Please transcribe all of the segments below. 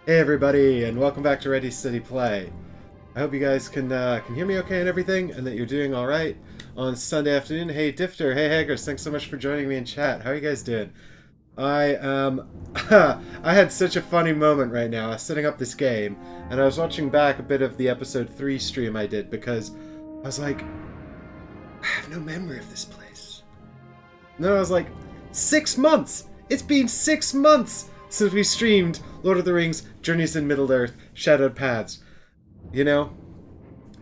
Hey everybody, and welcome back to Ready Steady Play. I hope you guys can hear me okay and everything, and that you're doing all right on Sunday afternoon. Hey Difter, hey Haggers, thanks so much for joining me in chat. How are you guys doing? I I had such a funny moment right now. I was setting up this game, and I was watching back a bit of the episode 3 stream I did because I was like, I have no memory of this place. And then I was like, 6 months! It's been 6 months since we streamed Lord of the Rings, Journeys in Middle-earth, Shadowed Paths. You know?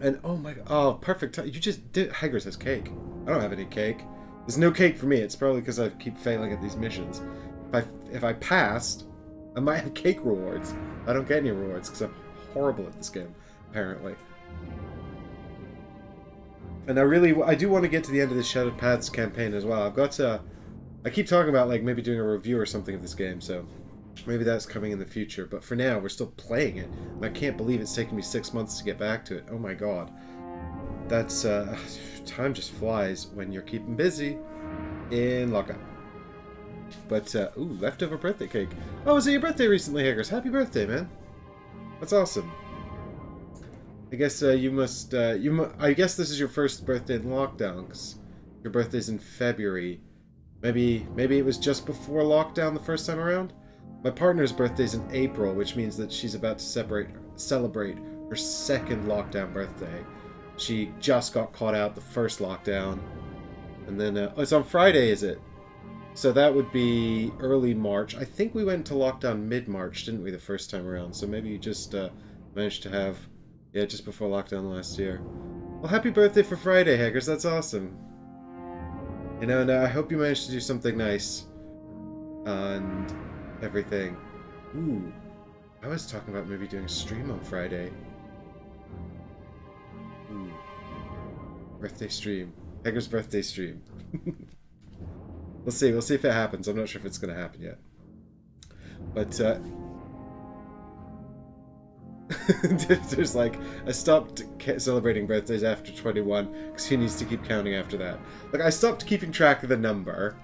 And oh my god, oh, perfect. You just did. Haggard says cake. I don't have any cake. There's no cake for me. It's probably because I keep failing at these missions. If I passed, I might have cake rewards. I don't get any rewards because I'm horrible at this game, apparently. And I do want to get to the end of this Shadowed Paths campaign as well. I keep talking about like maybe doing a review or something of this game, so maybe that's coming in the future. But for now, we're still playing it. And I can't believe it's taken me 6 months to get back to it. Oh my god. That's, time just flies when you're keeping busy in lockup. But, ooh, leftover birthday cake. Oh, was it your birthday recently, Haggers? Happy birthday, man. That's awesome. I guess, I guess this is your first birthday in lockdown, because your birthday's in February. Maybe it was just before lockdown the first time around? My partner's birthday's in April, which means that she's about to celebrate her second lockdown birthday. She just got caught out the first lockdown. And then, it's on Friday, is it? So that would be early March. I think we went into lockdown mid-March, didn't we, the first time around? So maybe you just managed to have, yeah, just before lockdown last year. Well, happy birthday for Friday, Haggers. That's awesome. You know, and I hope you managed to do something nice. And everything. Ooh. I was talking about maybe doing a stream on Friday. Ooh. Birthday stream. Haggard's birthday stream. We'll see if it happens. I'm not sure if it's going to happen yet. But, there's like, I stopped celebrating birthdays after 21 because he needs to keep counting after that. Like, I stopped keeping track of the number.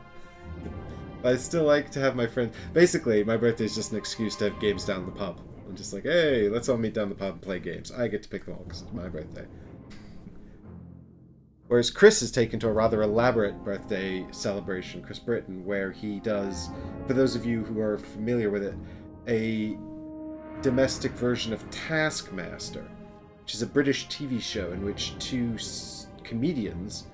But I still like to have my friends. Basically, my birthday is just an excuse to have games down the pub. I'm just like, hey, let's all meet down the pub and play games. I get to pick them all because it's my birthday. Whereas Chris has taken to a rather elaborate birthday celebration, Chris Britton, where he does, for those of you who are familiar with it, a domestic version of Taskmaster, which is a British TV show in which two comedians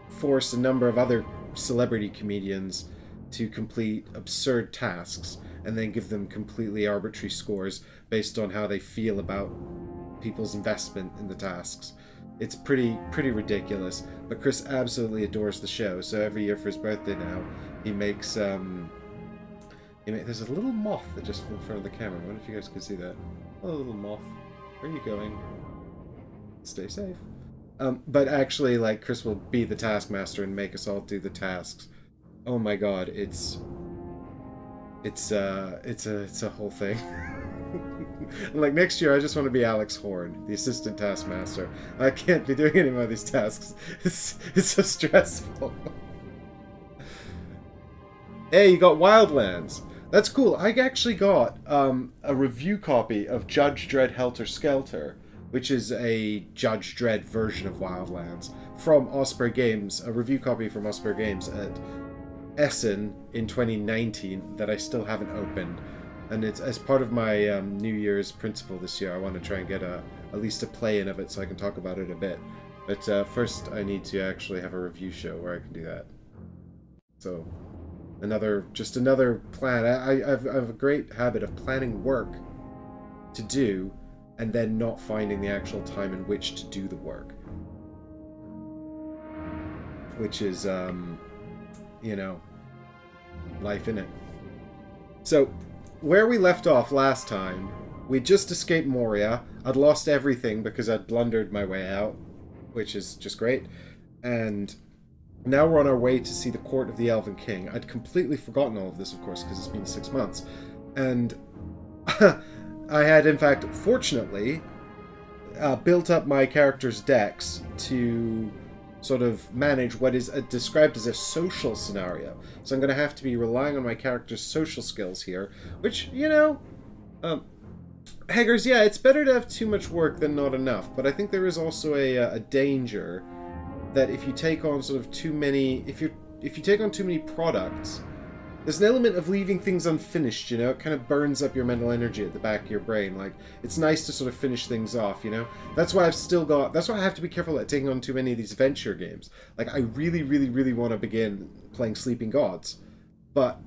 force a number of other celebrity comedians to complete absurd tasks and then give them completely arbitrary scores based on how they feel about people's investment in the tasks. It's pretty ridiculous, but Chris absolutely adores the show, so every year for his birthday now, he makes, there's a little moth that just flew in front of the camera. I wonder if you guys can see that. Oh, little moth. Where are you going? Stay safe. But actually, like, Chris will be the taskmaster and make us all do the tasks. Oh my god, it's a whole thing. Like, next year I just want to be Alex Horn, the assistant taskmaster. I can't be doing any more of these tasks. It's so stressful. Hey, you got Wildlands. That's cool. I actually got a review copy of Judge Dredd Helter Skelter, which is a Judge Dredd version of Wildlands, from Osprey Games, a review copy from Osprey Games at Essen in 2019 that I still haven't opened. And it's as part of my New Year's principle this year. I want to try and get at least a play-in of it so I can talk about it a bit. But first I need to actually have a review show where I can do that. So, another plan. I have a great habit of planning work to do and then not finding the actual time in which to do the work. Which is, you know, life in it. So, where we left off last time, we just escaped Moria. I'd lost everything because I'd blundered my way out, which is just great. And now we're on our way to see the court of the Elven King. I'd completely forgotten all of this, of course, because it's been 6 months. And I had, in fact, fortunately, built up my character's dex to sort of manage what is described as a social scenario. So I'm going to have to be relying on my character's social skills here, which, you know, Haggers, yeah, it's better to have too much work than not enough, but I think there is also a danger that if you take on sort of too many, if you take on too many products, there's an element of leaving things unfinished, you know? It kind of burns up your mental energy at the back of your brain. Like, it's nice to sort of finish things off, you know? That's why that's why I have to be careful at taking on too many of these adventure games. Like, I really, really, really want to begin playing Sleeping Gods, but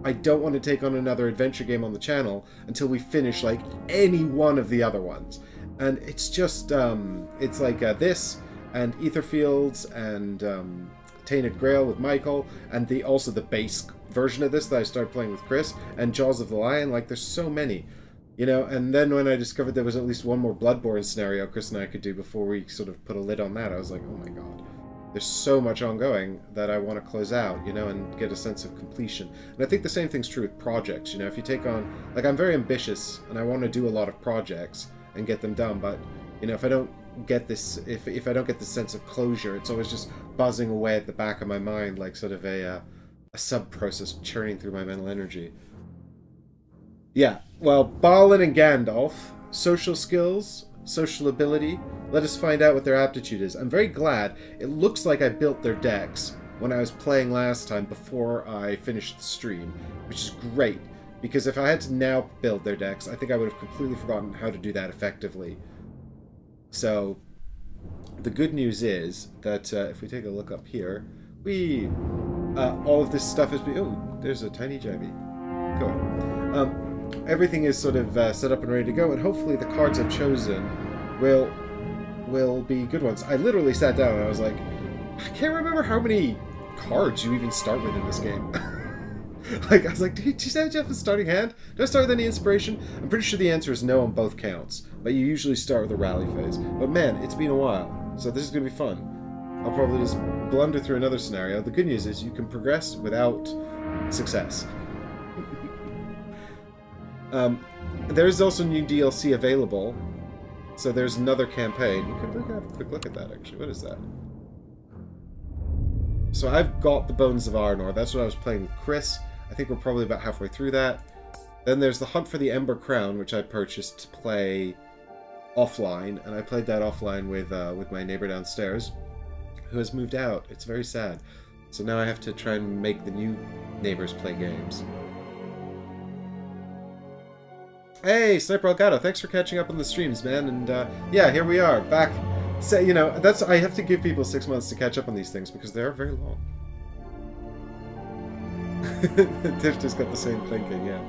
I don't want to take on another adventure game on the channel until we finish, like, any one of the other ones. And it's just, it's like this, and Etherfields, and Tainted Grail with Michael, and also the base version of this that I started playing with Chris, and Jaws of the Lion. Like, there's so many, you know. And then when I discovered there was at least one more Bloodborne scenario Chris and I could do before we sort of put a lid on that, I was like, oh my god, there's so much ongoing that I want to close out, you know, and get a sense of completion. And I think the same thing's true with projects, you know. If you take on, like, I'm very ambitious and I want to do a lot of projects and get them done, but, you know, if I don't get this, if I don't get this sense of closure, it's always just buzzing away at the back of my mind, like sort of a sub-process churning through my mental energy. Yeah, well, Balin and Gandalf, social skills, social ability, let us find out what their aptitude is. I'm very glad. It looks like I built their decks when I was playing last time before I finished the stream, which is great, because if I had to now build their decks, I think I would have completely forgotten how to do that effectively. So, the good news is that if we take a look up here, all of this stuff is... Oh, there's a tiny jabby. Go on. Everything is sort of set up and ready to go, and hopefully the cards I've chosen will be good ones. I literally sat down and I was like, I can't remember how many cards you even start with in this game. Like, I was like, do you say you have a starting hand? Do I start with any inspiration? I'm pretty sure the answer is no on both counts, but you usually start with a rally phase. But man, it's been a while, so this is going to be fun. I'll probably just blunder through another scenario. The good news is you can progress without success. There's also new DLC available, so there's another campaign. We could have a quick look at that, actually. What is that? So I've got the Bones of Arnor. That's what I was playing with Chris. I think we're probably about halfway through that. Then there's the Hunt for the Ember Crown, which I purchased to play offline, and I played that offline with my neighbor downstairs, who has moved out. It's very sad. So now I have to try and make the new neighbors play games. Hey, Sniper Elgato, thanks for catching up on the streams, man. And yeah, here we are, back. So, you know, I have to give people 6 months to catch up on these things because they are very long. Tiff just got the same thinking, yeah.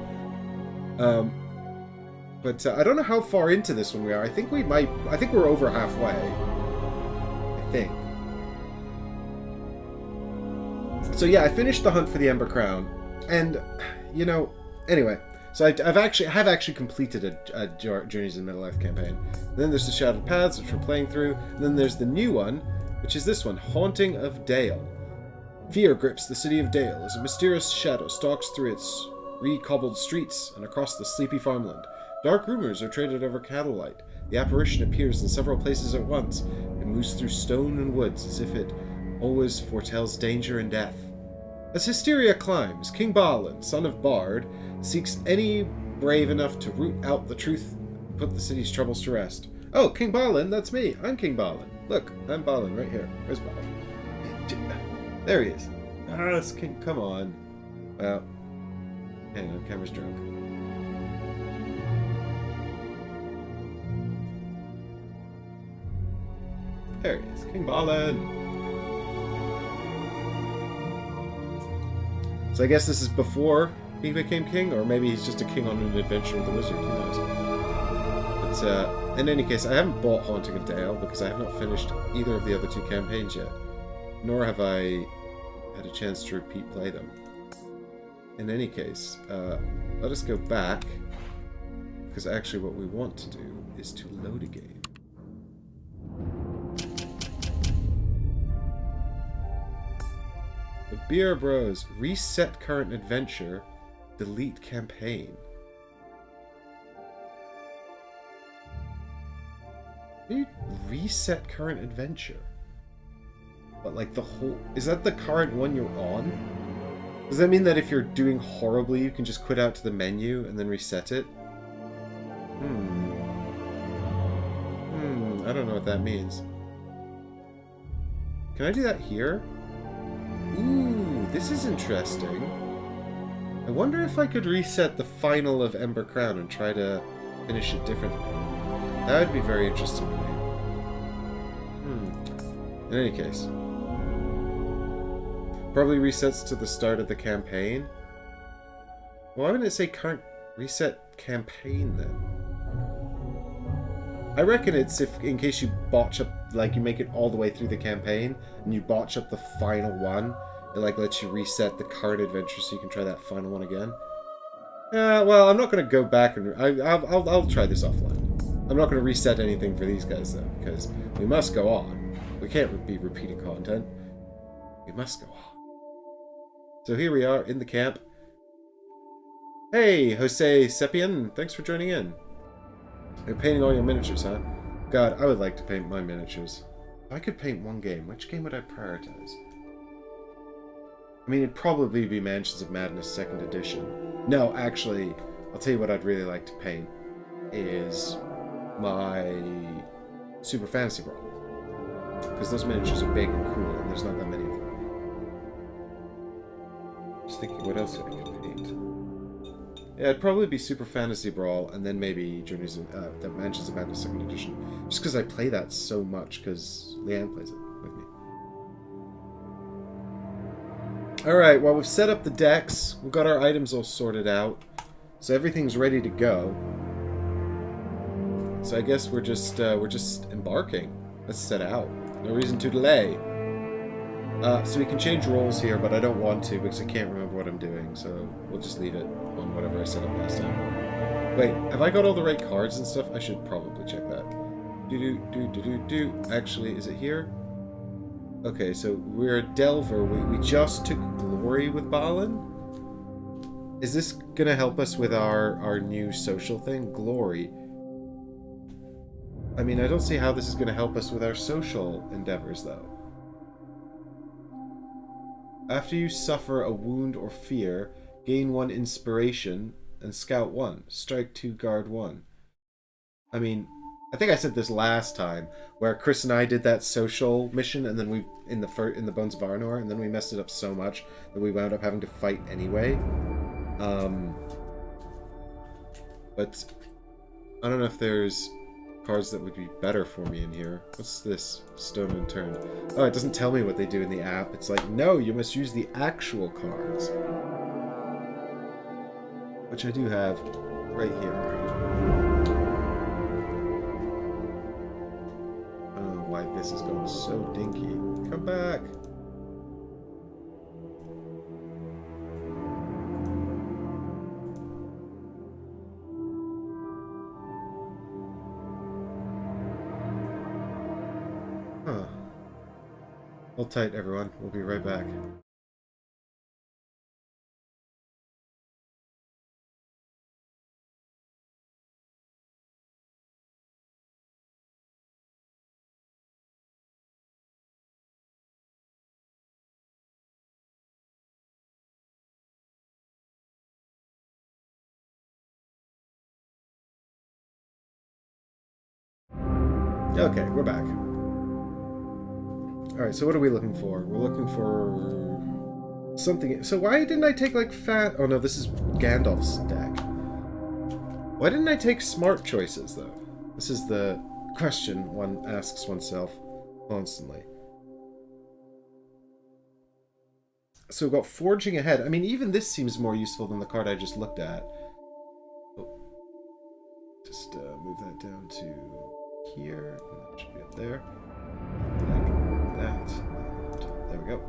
But I don't know how far into this one we are. I think we're over halfway. I think. So yeah, I finished the Hunt for the Ember Crown, and you know, anyway. So I have actually completed a Journeys in Middle-earth campaign. And then there's the Shadowed Paths, which we're playing through. And then there's the new one, which is this one, Haunting of Dale. Fear grips the city of Dale as a mysterious shadow stalks through its re-cobbled streets and across the sleepy farmland. Dark rumors are traded over candlelight. The apparition appears in several places at once and moves through stone and woods as if it always foretells danger and death. As hysteria climbs, King Balin, son of Bard, seeks any brave enough to root out the truth and put the city's troubles to rest. Oh, King Balin, that's me. I'm King Balin. Look, I'm Balin right here. Where's Balin? There he is. Ah, this King. Come on. Well, hang on, camera's drunk. There he is, King Balin. So I guess this is before he became king, or maybe he's just a king on an adventure with a wizard, who knows. But in any case, I haven't bought Haunting of Dale because I have not finished either of the other two campaigns yet, nor have I had a chance to repeat play them. In any case, let us go back, because actually what we want to do is to load a game. The Beer Bros, reset current adventure, delete campaign. You reset current adventure? But like the whole... Is that the current one you're on? Does that mean that if you're doing horribly, you can just quit out to the menu and then reset it? Hmm. I don't know what that means. Can I do that here? Ooh, this is interesting. I wonder if I could reset the final of Ember Crown and try to finish it differently. That would be very interesting to me. In any case. Probably resets to the start of the campaign. Why wouldn't it say current reset campaign then? I reckon it's if in case you botch up, like you make it all the way through the campaign and you botch up the final one, it like lets you reset the current adventure so you can try that final one again. Well, I'm not going to go back and I'll try this offline. I'm not going to reset anything for these guys though, because we must go on. We can't be repeating content. We must go on. So here we are in the camp. Hey, Jose Sepian, thanks for joining in. You're painting all your miniatures, huh? God, I would like to paint my miniatures. If I could paint one game, which game would I prioritize? I mean, it'd probably be Mansions of Madness 2nd Edition. No, actually, I'll tell you what I'd really like to paint is my Super Fantasy Brawl. Because those miniatures are big and cool, and there's not that many of them. Just thinking what else I could paint. Yeah, it'd probably be Super Fantasy Brawl, and then maybe Journeys of, the Mansions of Madness 2nd Edition. Just because I play that so much, because Leanne plays it with me. Alright, well we've set up the decks, we've got our items all sorted out, so everything's ready to go. So I guess we're just embarking. Let's set out. No reason to delay. So we can change roles here, but I don't want to because I can't remember what I'm doing, so we'll just leave it on whatever I set up last time. Wait, have I got all the right cards and stuff? I should probably check that. Actually, is it here? Okay, so we're a Delver. We just took Glory with Balin? Is this going to help us with our new social thing? Glory. I mean, I don't see how this is going to help us with our social endeavors, though. After you suffer a wound or fear, gain 1 inspiration and scout 1. Strike 2, guard 1. I mean, I think I said this last time, where Chris and I did that social mission, and then we in the Bones of Arnor, and then we messed it up so much that we wound up having to fight anyway. But I don't know if there's cards that would be better for me in here. What's this? Stone Unturned. Oh, it doesn't tell me what they do in the app. It's like, no, you must use the actual cards. Which I do have right here. I don't know why this is going so dinky. Come back! Huh. Hold tight, everyone. We'll be right back. Okay, we're back. Alright, so what are we looking for? We're looking for something. So why didn't I take like fat? Oh no, this is Gandalf's deck. Why didn't I take smart choices though? This is the question one asks oneself constantly. So we've got Forging Ahead. I mean, even this seems more useful than the card I just looked at. Oh. Just move that down to here. That should be up there. Like that. And there we go.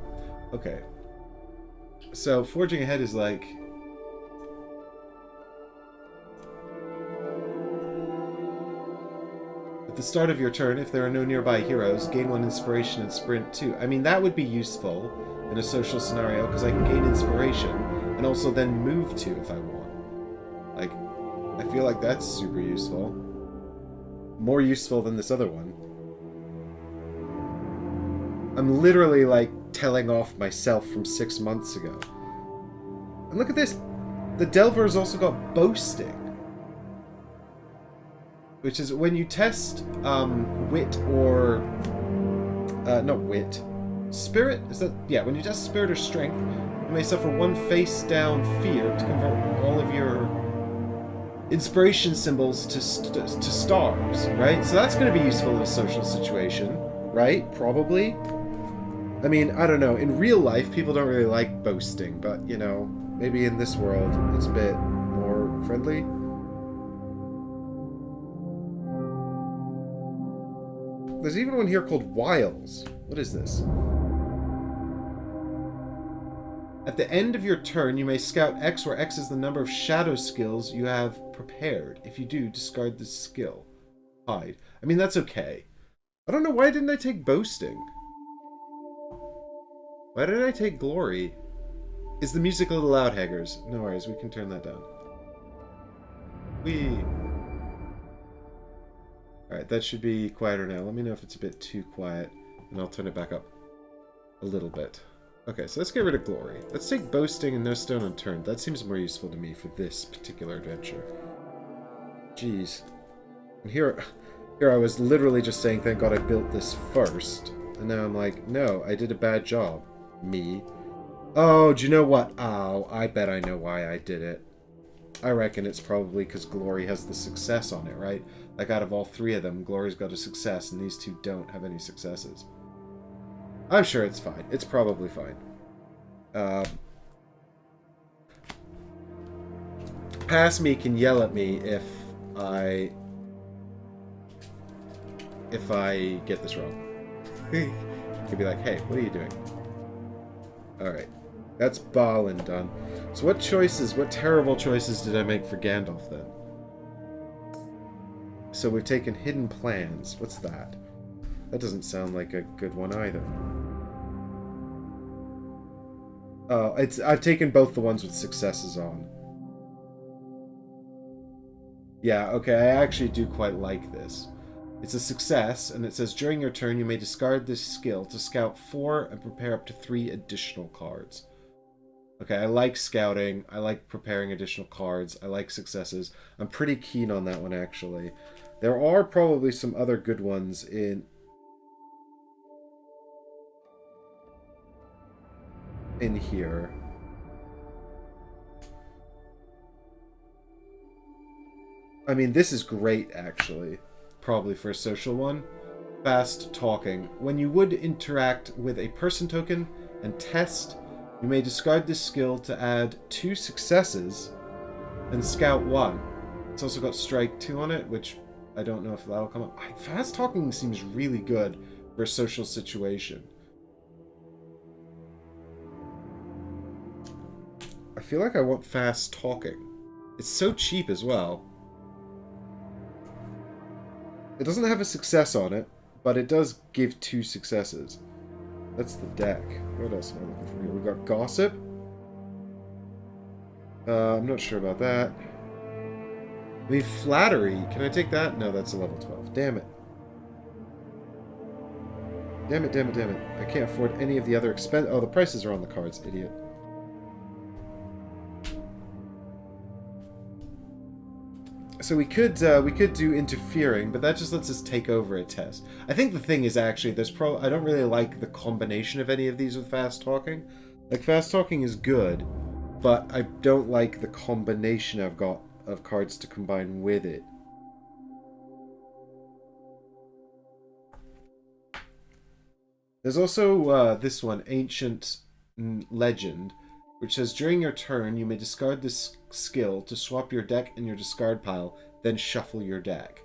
Okay. So Forging Ahead is like... At the start of your turn, if there are no nearby heroes, gain 1 inspiration and sprint 2. I mean, that would be useful in a social scenario, because I can gain inspiration and also then move 2 if I want. Like, I feel like that's super useful. More useful than this other one. I'm literally, like, telling off myself from 6 months ago. And look at this! The Delver has also got Boasting. which is when you test wit or not wit, spirit. Is that when you test spirit or strength, you may suffer one face down fear to convert all of your inspiration symbols to stars, right? So that's going to be useful in a social situation, right? Probably. I mean, I don't know. In real life, people don't really like boasting, but, you know, maybe in this world, it's a bit more friendly. There's even one here called Wiles. What is this? At the end of your turn, you may scout X, where X is the number of shadow skills you have prepared. If you do, discard this skill. Hide. I mean, that's okay. I don't know, why didn't I take boasting? Why did I take glory? Is the music a little loud, Haggers? No worries, we can turn that down. Alright, that should be quieter now. Let me know if it's a bit too quiet, and I'll turn it back up a little bit. Okay, so let's get rid of glory. Let's take boasting and no stone unturned. That seems more useful to me for this particular adventure. Jeez. And here I was literally just saying, thank God I built this first. And now I'm like, no, I did a bad job. Me. Oh, do you know what? Oh, I bet I know why I did it. I reckon it's probably because Glory has the success on it, right? Like, out of all three of them, Glory's got a success, and these two don't have any successes. I'm sure it's fine. It's probably fine. Past me can yell at me if I get this wrong. He could be like, hey, what are you doing? Alright. That's Balin done. So what terrible choices did I make for Gandalf then? So we've taken hidden plans. What's that? That doesn't sound like a good one either. Oh, I've taken both the ones with successes on. Yeah, okay, I actually do quite like this. It's a success, and it says, during your turn, you may discard this skill to scout 4 and prepare up to 3 additional cards. Okay, I like scouting. I like preparing additional cards. I like successes. I'm pretty keen on that one, actually. There are probably some other good ones in here. I mean, this is great, actually. Probably for a social one. Fast talking. When you would interact with a person token and test, you may discard this skill to add 2 successes and scout 1. It's also got strike 2 on it, which I don't know if that'll come up. Fast talking seems really good for a social situation. I feel like I want fast talking. It's so cheap as well. It doesn't have a success on it, but it does give 2 successes. That's the deck. What else am I looking for here? We got Gossip. I'm not sure about that. I mean, Flattery. Can I take that? No, that's a level 12. Damn it. Damn it, damn it, damn it. I can't afford any of the other expense. Oh, the prices are on the cards, idiot. So we could do interfering, but that just lets us take over a test. I think the thing is actually I don't really like the combination of any of these with fast talking. Like, fast talking is good, but I don't like the combination I've got of cards to combine with it. There's also this one, Ancient Legend, which says, during your turn, you may discard this skill to swap your deck in your discard pile, then shuffle your deck.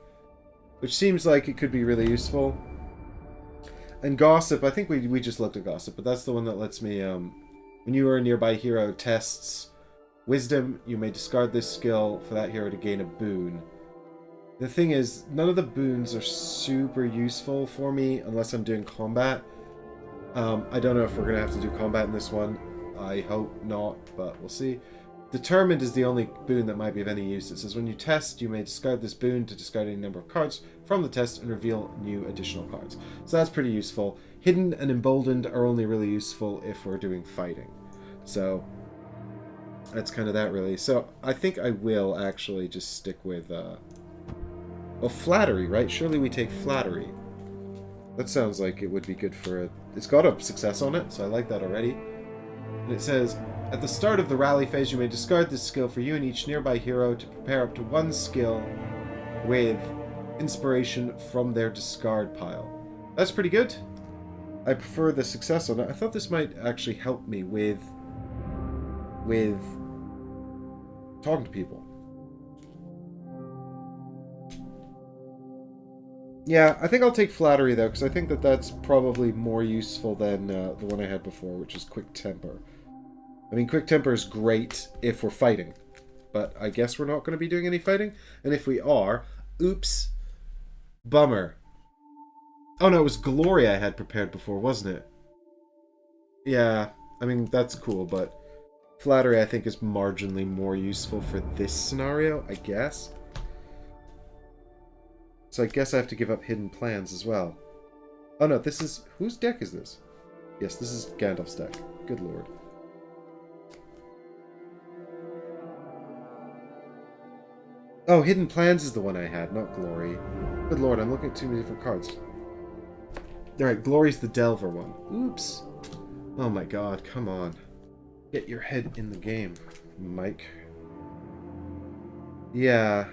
Which seems like it could be really useful. And Gossip, I think we just looked at Gossip, but that's the one that lets me, when you or a nearby hero tests Wisdom, you may discard this skill for that hero to gain a boon. The thing is, none of the boons are super useful for me unless I'm doing combat. I don't know if we're going to have to do combat in this one. I hope not, but we'll see. Determined is the only boon that might be of any use. It says, when you test, you may discard this boon to discard any number of cards from the test and reveal new additional cards. So that's pretty useful. Hidden and Emboldened are only really useful if we're doing fighting. So that's kind of that, really. So I think I will actually just stick with Oh, flattery, right? Surely we take flattery. That sounds like it would be good for it. It's got a success on it, so I like that already. And it says, at the start of the rally phase, you may discard this skill for you and each nearby hero to prepare up to one skill with inspiration from their discard pile. That's pretty good. I prefer the success on it. I thought this might actually help me with talking to people. Yeah, I think I'll take flattery though, because I think that that's probably more useful than the one I had before, which is quick temper. I mean, quick temper is great if we're fighting, but I guess we're not going to be doing any fighting. And if we are, oops, bummer. Oh no, it was glory I had prepared before, wasn't it? Yeah, I mean, that's cool, but flattery I think is marginally more useful for this scenario, I guess. So I guess I have to give up hidden plans as well. Oh no, this is... whose deck is this? Yes, this is Gandalf's deck. Good lord. Oh, hidden plans is the one I had, not glory. Good lord, I'm looking at too many different cards. Alright, glory's the Delver one. Oops. Oh my god, come on. Get your head in the game, Mike. Yeah.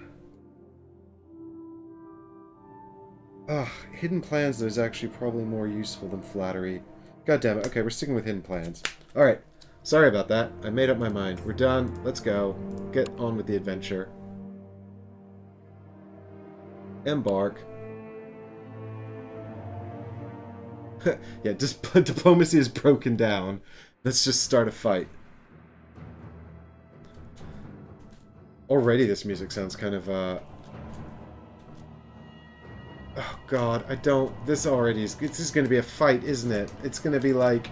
Ugh, hidden plans is actually probably more useful than flattery. God damn it. Okay, we're sticking with hidden plans. Alright. Sorry about that. I made up my mind. We're done. Let's go. Get on with the adventure. Embark. Yeah, diplomacy is broken down. Let's just start a fight. Already this music sounds kind of, Oh god, I don't... This already is... This is going to be a fight, isn't it? It's going to be like...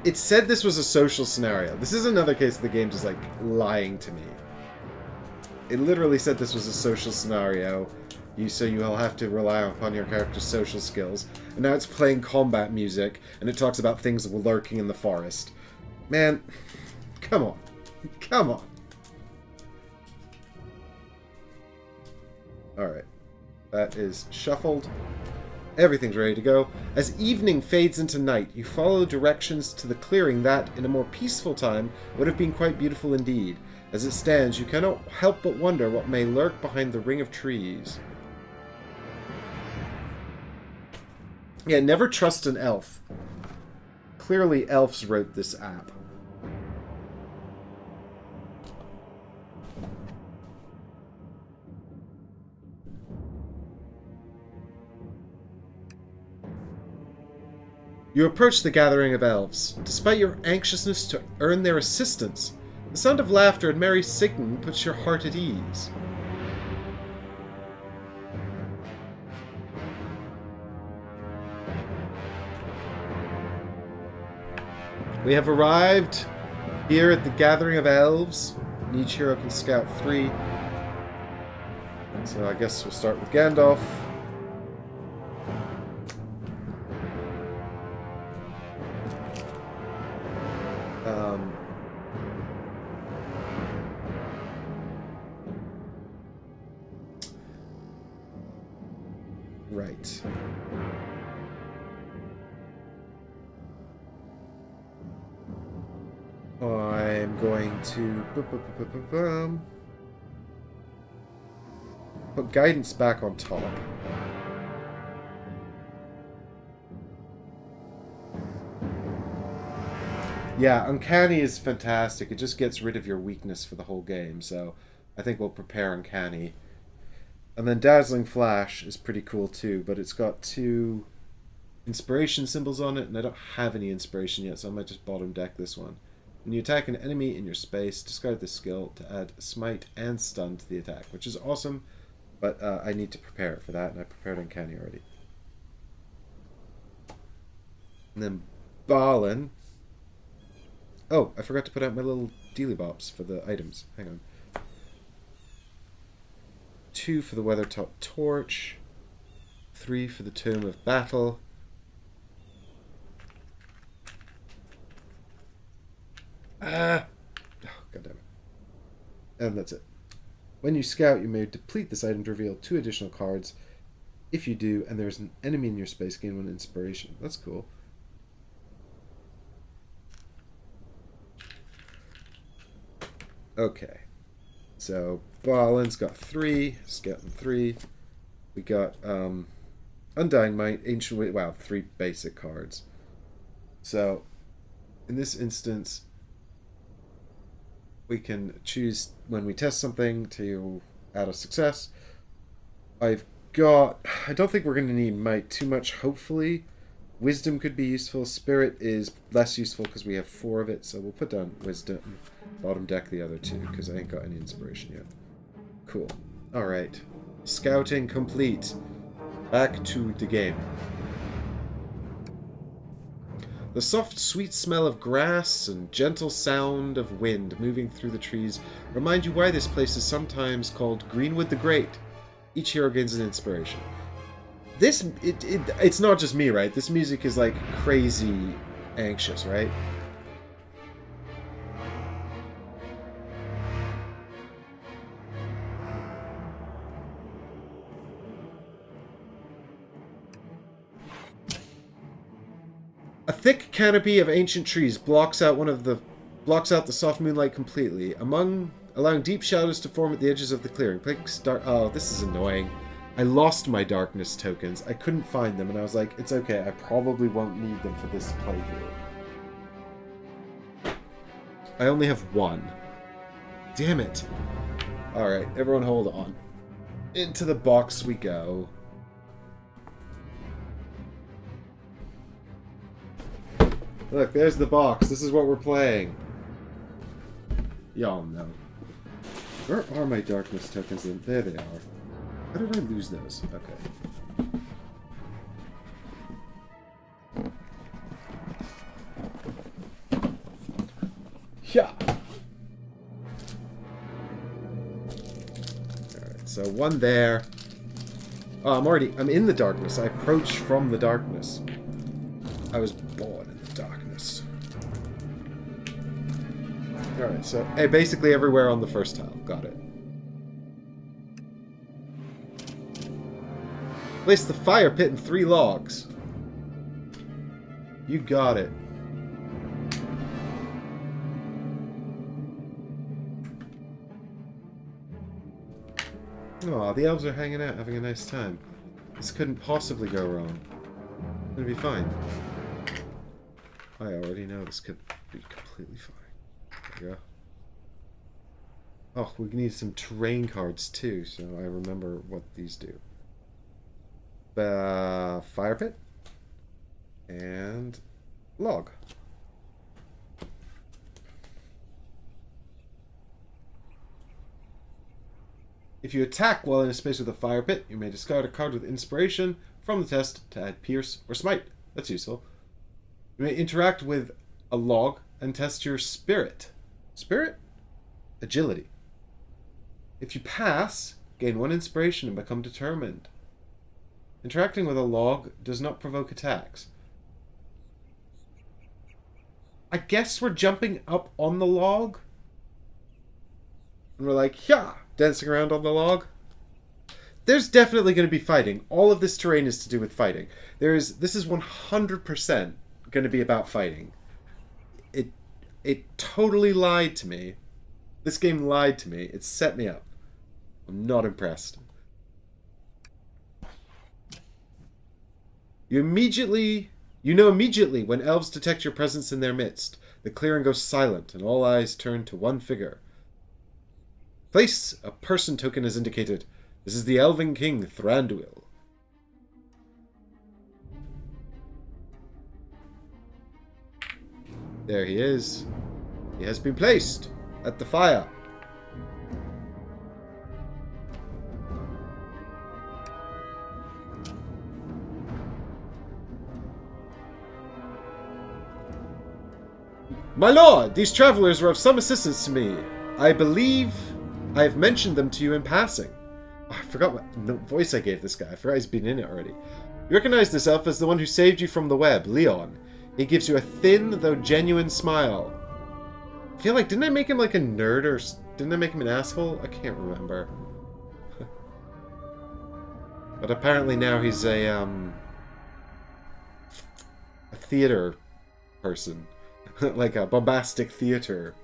It said this was a social scenario. This is another case of the game just, like, lying to me. It literally said this was a social scenario, so you'll have to rely upon your character's social skills. And now it's playing combat music, and it talks about things that were lurking in the forest. Man, come on. Come on. Alright. That is shuffled. Everything's ready to go. As evening fades into night, you follow directions to the clearing that, in a more peaceful time, would have been quite beautiful indeed. As it stands, you cannot help but wonder what may lurk behind the ring of trees. Yeah, never trust an elf. Clearly, elves wrote this app. You approach the gathering of elves, despite your anxiousness to earn their assistance. The sound of laughter and merry singing puts your heart at ease. We have arrived here at the gathering of elves. Each hero can scout 3. So I guess we'll start with Gandalf. Right. I'm going to put guidance back on top. Yeah, Uncanny is fantastic. It just gets rid of your weakness for the whole game, so I think we'll prepare Uncanny. And then Dazzling Flash is pretty cool too, but it's got 2 inspiration symbols on it, and I don't have any inspiration yet, so I might just bottom deck this one. When you attack an enemy in your space, discard this skill to add Smite and Stun to the attack, which is awesome, but I need to prepare it for that, and I prepared Uncanny already. And then Balin. Oh, I forgot to put out my little dealy bops for the items. Hang on. 2 for the Weathertop Torch. 3 for the Tome of Battle. Oh, God damn it. And that's it. When you scout, you may deplete this item to reveal 2 additional cards. If you do, and there's an enemy in your space, gain 1 inspiration. That's cool. Okay. So, Balin's got 3, Skeleton 3. We got Undying Might, Ancient Wit. Wow, 3 basic cards. So, in this instance, we can choose when we test something to add a success. I don't think we're going to need Might too much, hopefully. Wisdom could be useful. Spirit is less useful because we have 4 of it, so we'll put down Wisdom. Bottom deck the other 2, because I ain't got any inspiration yet. Cool. Alright. Scouting complete. Back to the game. The soft, sweet smell of grass and gentle sound of wind moving through the trees remind you why this place is sometimes called Greenwood the Great. Each hero gains an inspiration. It's not just me, right? This music is like crazy anxious, right? A thick canopy of ancient trees blocks out the soft moonlight completely, allowing deep shadows to form at the edges of the clearing. Oh, this is annoying. I lost my darkness tokens. I couldn't find them, and I was like, it's okay, I probably won't need them for this playthrough. I only have 1. Damn it. Alright, everyone hold on. Into the box we go. Look, there's the box. This is what we're playing. Y'all know. Where are my darkness tokens? There they are. How did I lose those? Okay. Yeah. Alright, so 1 there. Oh, I'm in the darkness. I approach from the darkness. I was born in the darkness. Alright, so hey, basically everywhere on the first tile. Got it. Place the fire pit in 3 logs. You got it. Aw, the elves are hanging out, having a nice time. This couldn't possibly go wrong. It's gonna be fine. I already know this could be completely fine. There we go. Oh, we need some terrain cards too, so I remember what these do. Fire pit. And log. If you attack while in a space with a fire pit, you may discard a card with inspiration from the test to add pierce or smite. That's useful. You may interact with a log and test your spirit. Spirit? Agility. If you pass, gain 1 inspiration and become determined. Interacting with a log does not provoke attacks. I guess we're jumping up on the log? And we're like, yeah, dancing around on the log. There's definitely going to be fighting. All of this terrain is to do with fighting. This is 100% going to be about fighting. It totally lied to me. This game lied to me. It set me up. I'm not impressed. You know immediately when elves detect your presence in their midst. The clearing goes silent, and all eyes turn to one figure. Place a person token as indicated. This is the Elven King, Thranduil. There he is. He has been placed at the fire. My lord, these travelers were of some assistance to me. I believe I have mentioned them to you in passing. Oh, I forgot what voice I gave this guy. I forgot he's been in it already. You recognize this elf as the one who saved you from the web, Leon. He gives you a thin, though genuine smile. I feel like, didn't I make him like a nerd or didn't I make him an asshole? I can't remember. But apparently now he's a theater person. Like a bombastic theater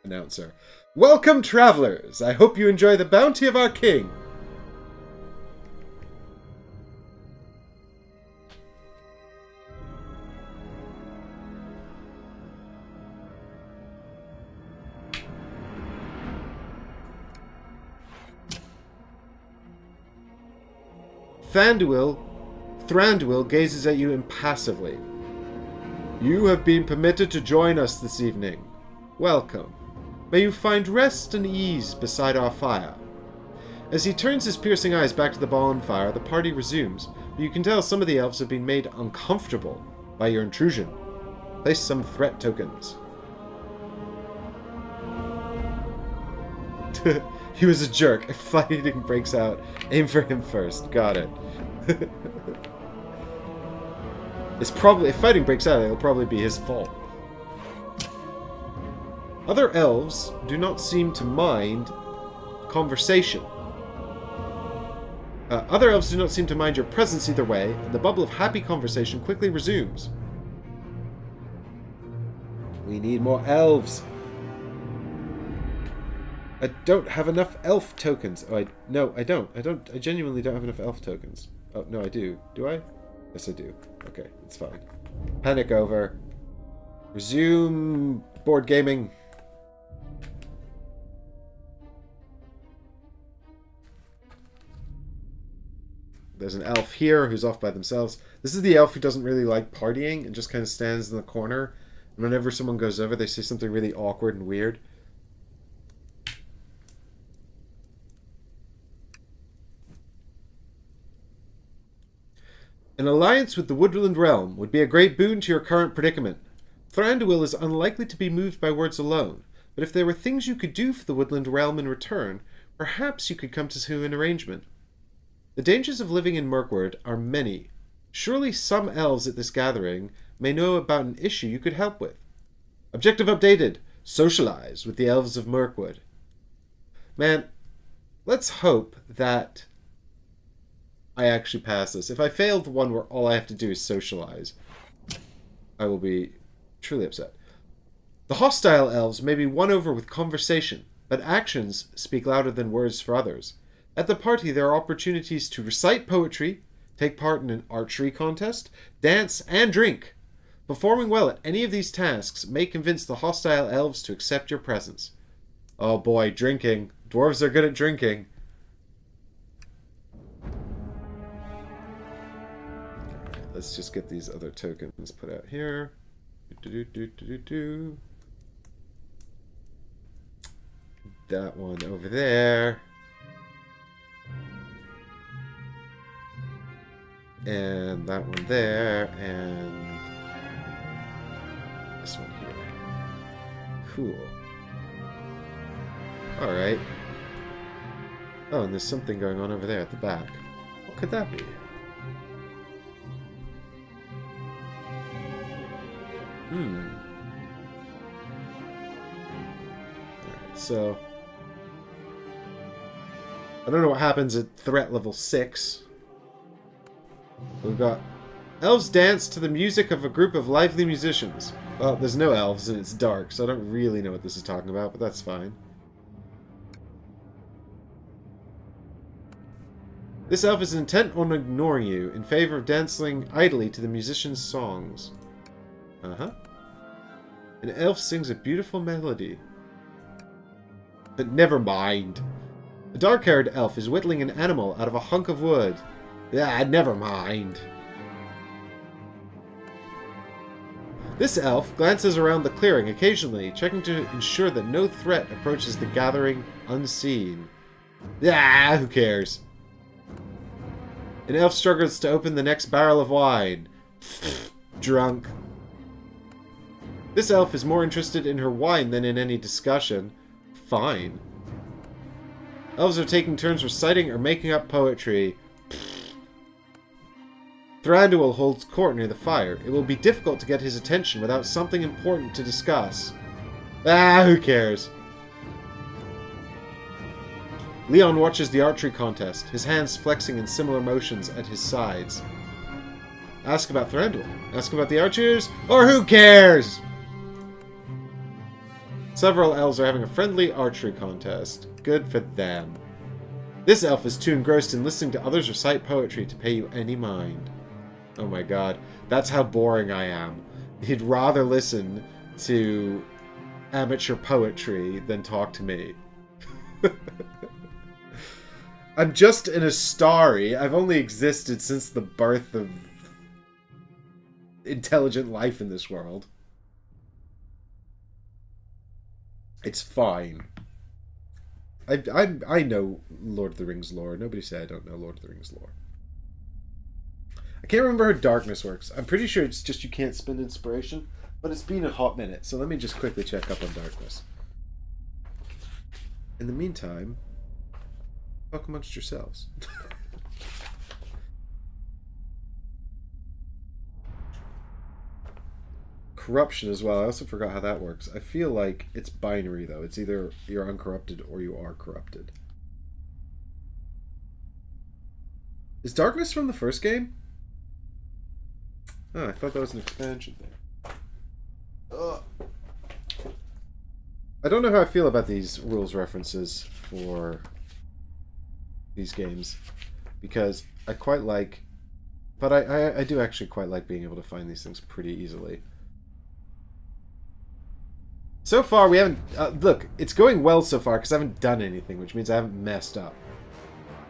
announcer. Welcome, travelers! I hope you enjoy the bounty of our king. Thranduil gazes at you impassively. You have been permitted to join us this evening. Welcome. May you find rest and ease beside our fire. As he turns his piercing eyes back to the bonfire, the party resumes, but you can tell some of the elves have been made uncomfortable by your intrusion. Place some threat tokens. He was a jerk. If fighting breaks out, aim for him first. Got it. If fighting breaks out, it'll probably be his fault. Other elves do not seem to mind conversation. Other elves do not seem to mind your presence either way, and the bubble of happy conversation quickly resumes. We need more elves. I don't have enough elf tokens. Oh, no, I don't. I genuinely don't have enough elf tokens. Oh, no, I do. Do I? Yes, I do. Okay, it's fine. Panic over. Resume board gaming. There's an elf here who's off by themselves. This is the elf who doesn't really like partying and just kind of stands in the corner. And whenever someone goes over, they say something really awkward and weird. An alliance with the Woodland Realm would be a great boon to your current predicament. Thranduil is unlikely to be moved by words alone, but if there were things you could do for the Woodland Realm in return, perhaps you could come to an arrangement. The dangers of living in Mirkwood are many. Surely some elves at this gathering may know about an issue you could help with. Objective updated. Socialize with the elves of Mirkwood. Man, let's hope that I actually pass this. If I fail the one where all I have to do is socialize, I will be truly upset. The hostile elves may be won over with conversation, but actions speak louder than words for others. At the party, there are opportunities to recite poetry, take part in an archery contest, dance, and drink. Performing well at any of these tasks may convince the hostile elves to accept your presence. Oh boy, drinking. Dwarves are good at drinking. Let's just get these other tokens put out here. That one over there. And that one there. And this one here. Cool. Alright. Oh, and there's something going on over there at the back. What could that be? Alright, so I don't know what happens at threat level 6. We've got elves dance to the music of a group of lively musicians. Well, there's no elves and it's dark, so I don't really know what this is talking about, but that's fine. This elf is intent on ignoring you in favor of dancing idly to the musician's songs. Uh-huh. An elf sings a beautiful melody. But never mind. A dark-haired elf is whittling an animal out of a hunk of wood. Ah, never mind. This elf glances around the clearing occasionally, checking to ensure that no threat approaches the gathering unseen. Ah, who cares? An elf struggles to open the next barrel of wine. Drunk. This elf is more interested in her wine than in any discussion. Fine. Elves are taking turns reciting or making up poetry. Thranduil holds court near the fire. It will be difficult to get his attention without something important to discuss. Ah, who cares? Leon watches the archery contest, his hands flexing in similar motions at his sides. Ask about Thranduil. Ask about the archers, or who cares? Several elves are having a friendly archery contest. Good for them. This elf is too engrossed in listening to others recite poetry to pay you any mind. Oh my god, that's how boring I am. He'd rather listen to amateur poetry than talk to me. I'm just an Astari. I've only existed since the birth of intelligent life in this world. It's fine. I know Lord of the Rings lore. Nobody said I don't know Lord of the Rings lore. I can't remember how darkness works. I'm pretty sure it's just you can't spend inspiration, but it's been a hot minute, so let me just quickly check up on darkness. In the meantime, talk amongst yourselves. Corruption as well. I also forgot how that works. I feel like it's binary, though. It's either you're uncorrupted or you are corrupted. Is darkness from the first game? Oh, I thought that was an expansion thing. Ugh. I don't know how I feel about these rules references for these games, because I quite like, but I do actually quite like being able to find these things pretty easily. So far, we haven't... look, it's going well so far because I haven't done anything, which means I haven't messed up.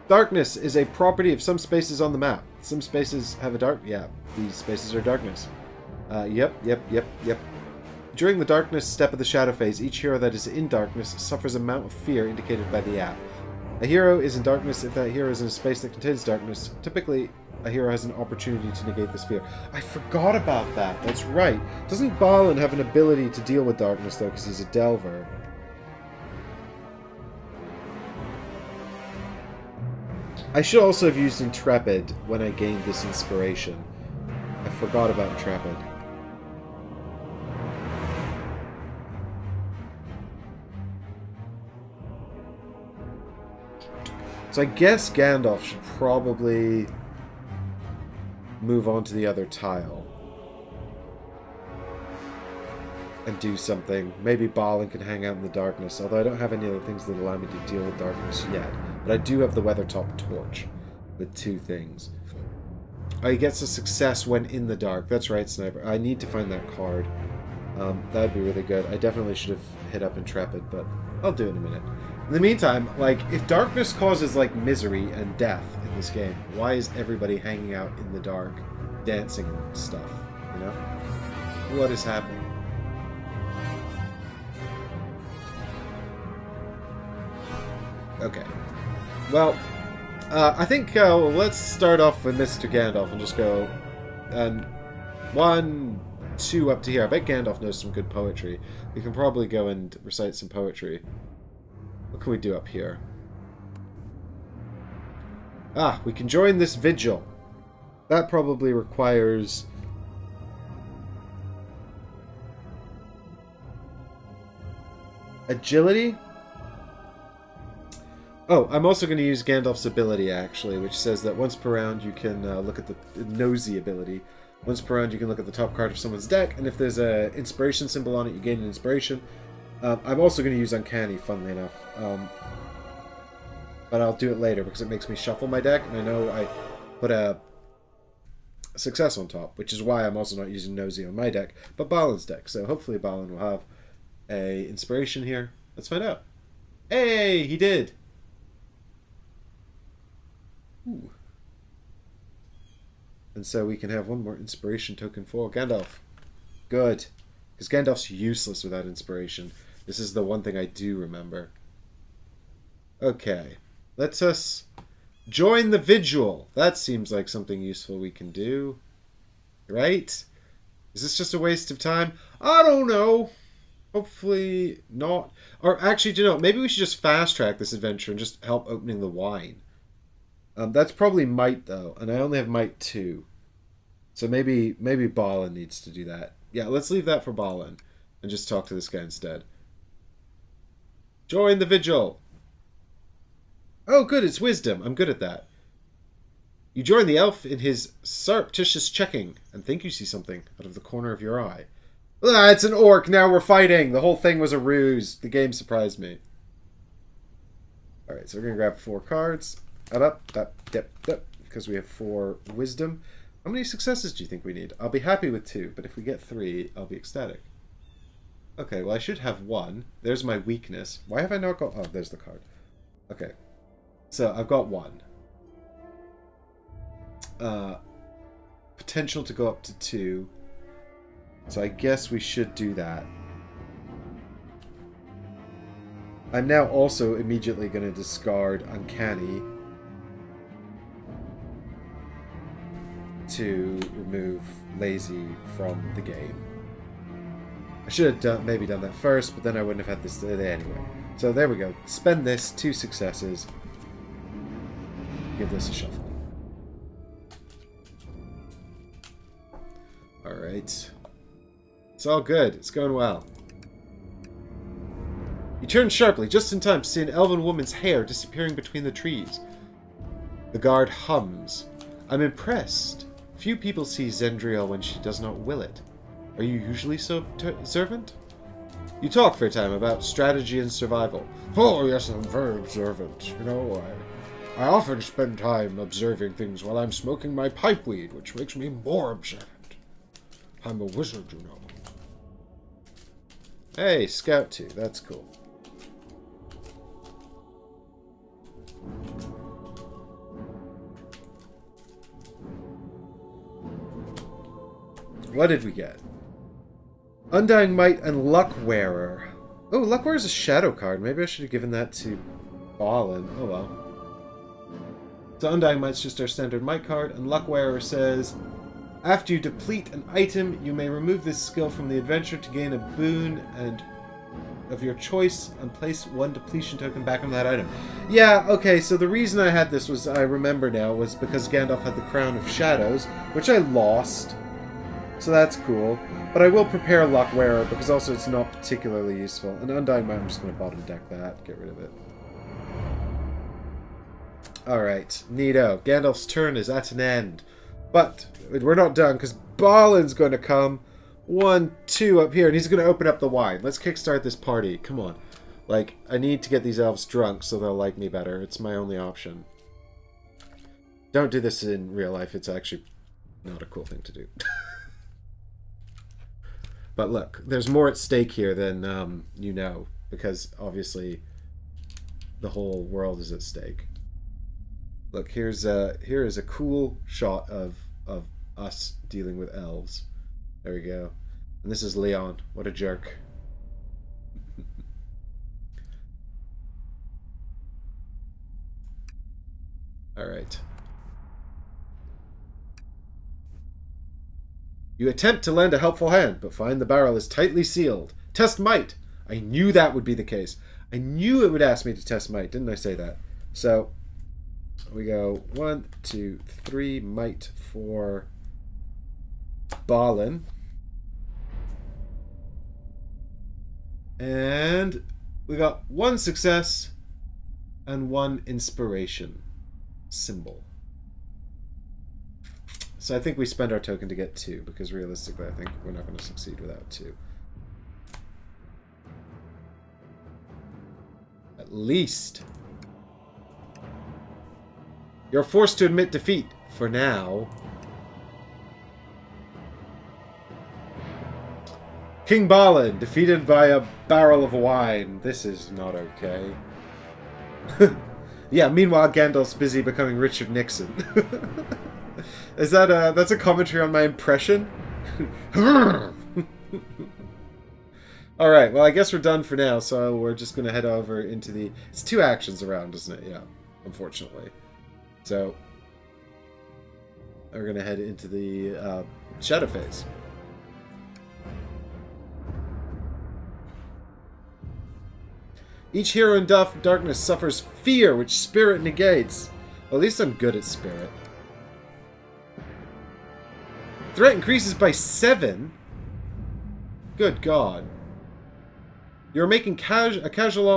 Darkness is a property of some spaces on the map. Some spaces have a dark... Yeah, these spaces are darkness. Yep. During the darkness step of the shadow phase, each hero that is in darkness suffers an amount of fear indicated by the app. A hero is in darkness if that hero is in a space that contains darkness. Typically, a hero has an opportunity to negate this fear. I forgot about that. That's right. Doesn't Balin have an ability to deal with darkness, though, because he's a Delver? I should also have used Intrepid when I gained this inspiration. I forgot about Intrepid. So I guess Gandalf should probably move on to the other tile and do something. Maybe Balin can hang out in the darkness, although I don't have any other things that allow me to deal with darkness yet. But I do have the Weathertop Torch with 2 things. Oh, he gets a success when in the dark. That's right, Sniper. I need to find that card. That would be really good. I definitely should have hit up Intrepid, but I'll do it in a minute. In the meantime, like, if darkness causes, like, misery and death in this game, why is everybody hanging out in the dark, dancing and stuff, you know? What is happening? Okay. Well, I think let's start off with Mr. Gandalf and just go 1, 2 up to here. I bet Gandalf knows some good poetry. We can probably go and recite some poetry. What can we do up here? Ah, we can join this vigil. That probably requires... agility? Oh, I'm also going to use Gandalf's ability, actually, which says that once per round you can look at the nosy ability. Once per round you can look at the top card of someone's deck, and if there's an inspiration symbol on it, you gain an inspiration. I'm also going to use Uncanny, funnily enough. But I'll do it later because it makes me shuffle my deck, and I know I put a success on top, which is why I'm also not using Nosy on my deck, but Balin's deck. So hopefully Balin will have a inspiration here. Let's find out. Hey, he did! Ooh. And so we can have one more inspiration token for Gandalf. Good. Because Gandalf's useless without inspiration. This is the one thing I do remember. Okay. Let us join the vigil. That seems like something useful we can do. Right? Is this just a waste of time? I don't know. Hopefully not. Or actually, do you know, maybe we should just fast track this adventure and just help opening the wine. That's probably Might, though. And I only have Might 2. So maybe Balin needs to do that. Yeah, let's leave that for Balin. And just talk to this guy instead. Join the vigil. Oh, good, it's wisdom. I'm good at that. You join the elf in his surreptitious checking and think you see something out of the corner of your eye. Ah, it's an orc. Now we're fighting. The whole thing was a ruse. The game surprised me. Alright, so we're going to grab 4 cards. Because we have 4 wisdom. How many successes do you think we need? I'll be happy with 2, but if we get 3, I'll be ecstatic. Okay, well I should have 1. There's my weakness. Why have I not got... Oh, there's the card. Okay. So, I've got 1. Potential to go up to 2. So I guess we should do that. I'm now also immediately going to discard Uncanny to remove Lazy from the game. I should have maybe done that first, but then I wouldn't have had this anyway. So there we go. Spend this, 2 successes. Give this a shuffle. Alright. It's all good. It's going well. You turn sharply, just in time to see an elven woman's hair disappearing between the trees. The guard hums. I'm impressed. Few people see Zendriel when she does not will it. Are you usually so observant? You talk for a time about strategy and survival. Oh, yes, I'm very observant. You know, I often spend time observing things while I'm smoking my pipeweed, which makes me more observant. I'm a wizard, you know. Hey, Scout 2. That's cool. What did we get? Undying Might and Luckwearer. Oh, Luckwearer is a shadow card. Maybe I should have given that to Balin. Oh well. So Undying Might's just our standard Might card, and Luckwearer says, after you deplete an item, you may remove this skill from the adventure to gain a boon and of your choice and place 1 depletion token back on that item. Yeah, okay, so the reason I had this was, I remember now, was because Gandalf had the Crown of Shadows, which I lost. So that's cool. But I will prepare Luckwearer, because also it's not particularly useful. And Undying Might, I'm just going to bottom deck that, get rid of it. Alright, neato. Gandalf's turn is at an end. But we're not done, because Balin's going to come. 1, 2 up here, and he's going to open up the wine. Let's kickstart this party. Come on. Like, I need to get these elves drunk so they'll like me better. It's my only option. Don't do this in real life. It's actually not a cool thing to do. But look, there's more at stake here than you know, because obviously the whole world is at stake. Look, here is a cool shot of us dealing with elves. There we go. And this is Leon. What a jerk. Alright. You attempt to lend a helpful hand, but find the barrel is tightly sealed. Test might. I knew that would be the case. I knew it would ask me to test might. Didn't I say that? So, we go 1, 2, 3 might for Balin. And we got 1 success and 1 inspiration symbol. So I think we spend our token to get 2, because realistically I think we're not going to succeed without 2. At least. You're forced to admit defeat, for now. King Balin, defeated by a barrel of wine. This is not okay. Yeah, meanwhile Gandalf's busy becoming Richard Nixon. Is that that's a commentary on my impression? Alright, well I guess we're done for now, so we're just going to head over into the... It's 2 actions around, isn't it? Yeah, unfortunately. So, we're going to head into the shadow phase. Each hero in darkness suffers fear, which spirit negates. Well, at least I'm good at spirit. Threat increases by 7? Good God. You're making a casual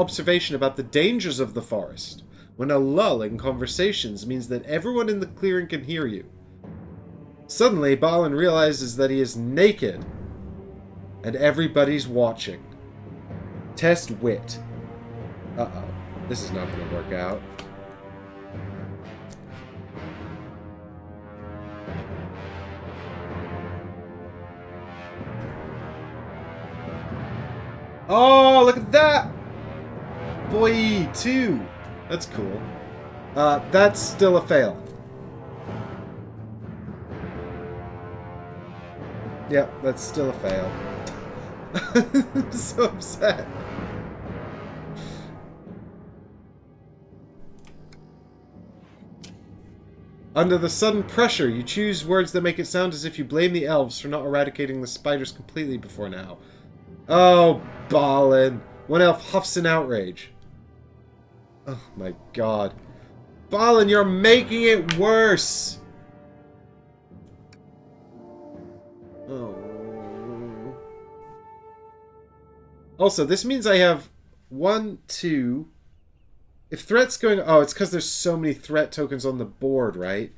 observation about the dangers of the forest, when a lull in conversations means that everyone in the clearing can hear you. Suddenly, Balin realizes that he is naked, and everybody's watching. Test wit. Uh-oh. This is not going to work out. Oh, look at that! Boy, 2. That's cool. That's still a fail. Yep, that's still a fail. I'm so upset. Under the sudden pressure, you choose words that make it sound as if you blame the elves for not eradicating the spiders completely before now. Oh, Balin. One elf huffs in outrage. Oh my god. Balin, you're making it worse! Oh. Also, this means I have 1, 2... If threat's going... Oh, it's because there's so many threat tokens on the board, right?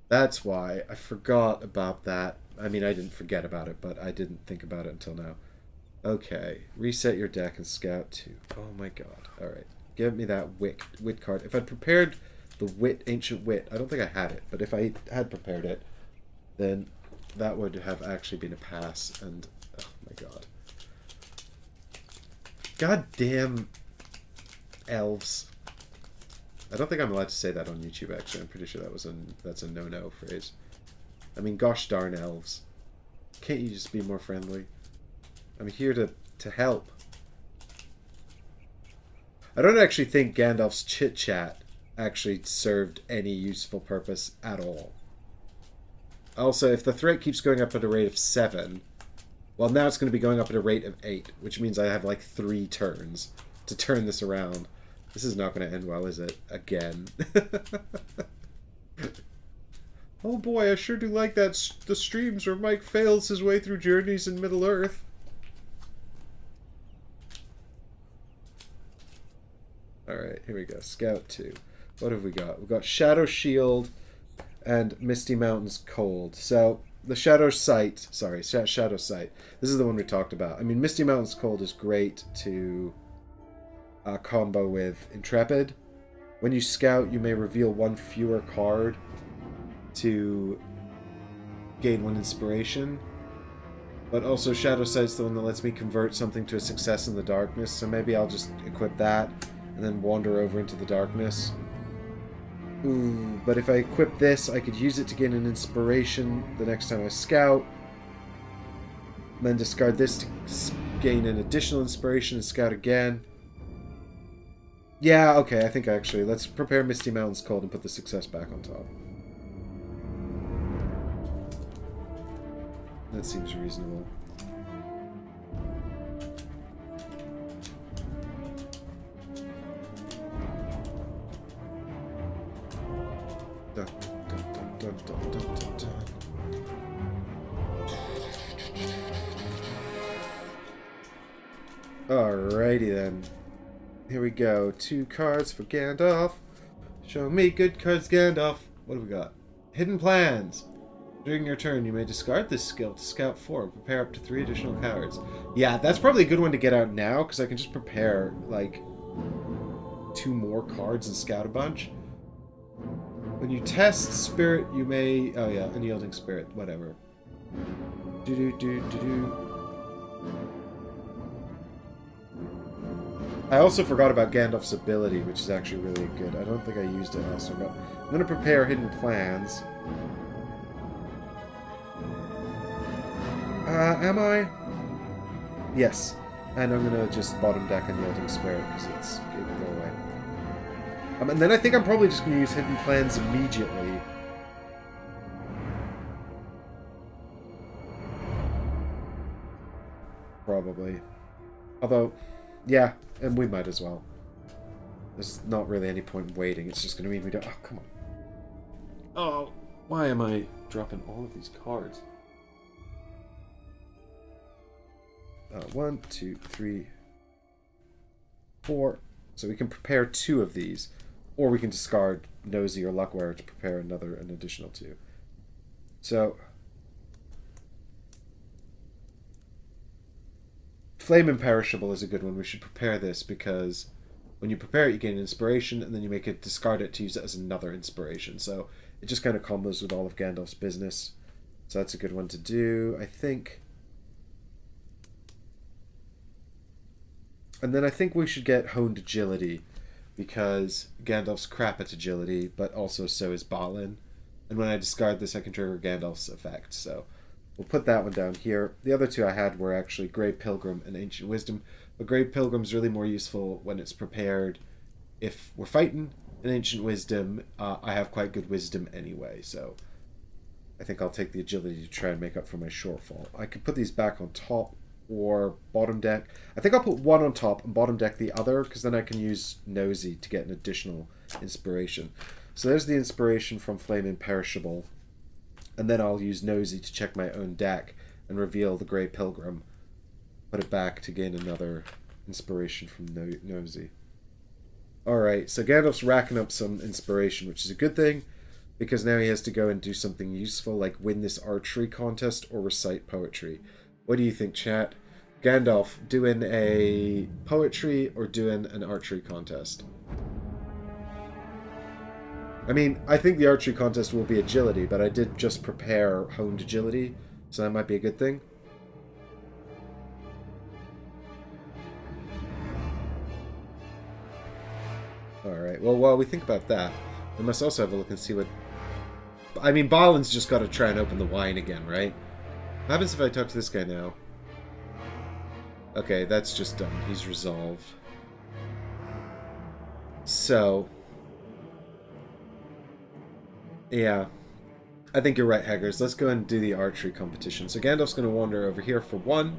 That's why. I forgot about that. I mean, I didn't forget about it, but I didn't think about it until now. Okay. Reset your deck and scout 2. Oh my god. Alright. Give me that wit card. If I'd prepared the ancient wit, I don't think I had it, but if I had prepared it, then that would have actually been a pass, and oh my god. Goddamn elves. I don't think I'm allowed to say that on YouTube, actually. I'm pretty sure that's a no-no phrase. I mean, gosh darn elves. Can't you just be more friendly? I'm here to help. I don't actually think Gandalf's chit-chat actually served any useful purpose at all. Also, if the threat keeps going up at a rate of 7, well, now it's going to be going up at a rate of 8, which means I have like 3 turns to turn this around. This is not going to end well, is it? Again. Oh boy, I sure do like the streams where Mike fails his way through journeys in Middle-earth. Alright, here we go. Scout 2. What have we got? We've got Shadow Shield and Misty Mountains Cold. So, the Shadow Sight. Sorry, Shadow Sight. This is the one we talked about. I mean, Misty Mountains Cold is great to combo with Intrepid. When you scout, you may reveal 1 fewer card to gain 1 inspiration. But also Shadow Sight's the one that lets me convert something to a success in the darkness, so maybe I'll just equip that and then wander over into the darkness. Ooh, but if I equip this, I could use it to gain an inspiration the next time I scout. And then discard this to gain an additional inspiration and scout again. Yeah, okay, I think actually, let's prepare Misty Mountains Cold and put the success back on top. That seems reasonable. Dun, dun, dun, dun, dun, dun, dun, dun. Alrighty then. Here we go. 2 cards for Gandalf. Show me good cards, Gandalf. What do we got? Hidden Plans. During your turn, you may discard this skill to scout 4 and prepare up to 3 additional cards. Yeah, that's probably a good one to get out now, because I can just prepare, like, 2 more cards and scout a bunch. When you test Spirit, you may... Oh yeah, Unyielding Spirit, whatever. I also forgot about Gandalf's ability, which is actually really good. I don't think I used it last time, but I'm going to prepare Hidden Plans. Am I? Yes. And I'm going to just bottom deck Unyielding Spirit, because it will go away. And then I think I'm probably just going to use Hidden Plans immediately. Probably. Although, yeah, and we might as well. There's not really any point waiting. It's just going to mean we don't... Oh, come on. Oh, why am I dropping all of these cards? 1, 2, 3, 4. So we can prepare 2 of these. Or we can discard Nosy or Luckwear to prepare an additional 2. So Flame Imperishable is a good one. We should prepare this because when you prepare it, you gain inspiration, and then you make it discard it to use it as another inspiration. So it just kind of combos with all of Gandalf's business. So that's a good one to do, I think. And then I think we should get Honed Agility, because Gandalf's crap at agility, but also so is Balin. And when I discard this, I can trigger Gandalf's effect. So we'll put that one down here. The other 2 I had were actually Grey Pilgrim and Ancient Wisdom. But Grey Pilgrim's really more useful when it's prepared if we're fighting. And Ancient Wisdom, I have quite good wisdom anyway, so I think I'll take the agility to try and make up for my shortfall. I could put these back on top or bottom deck. I think I'll put one on top and bottom deck the other, because then I can use Nosy to get an additional inspiration. So there's the inspiration from Flame Imperishable. And then I'll use Nosy to check my own deck and reveal the Grey Pilgrim. Put it back to gain another inspiration from Nosy. Alright, so Gandalf's racking up some inspiration, which is a good thing, because now he has to go and do something useful, like win this archery contest or recite poetry. What do you think, chat? Gandalf, doing a poetry or doing an archery contest? I mean, I think the archery contest will be agility, but I did just prepare honed agility, so that might be a good thing. Alright, well, while we think about that, we must also have a look and see what... I mean, Balin's just got to try and open the wine again, right? What happens if I talk to this guy now? Okay, that's just done. He's resolved. So... yeah. I think you're right, Haggers. Let's go and do the archery competition. So Gandalf's going to wander over here for 1.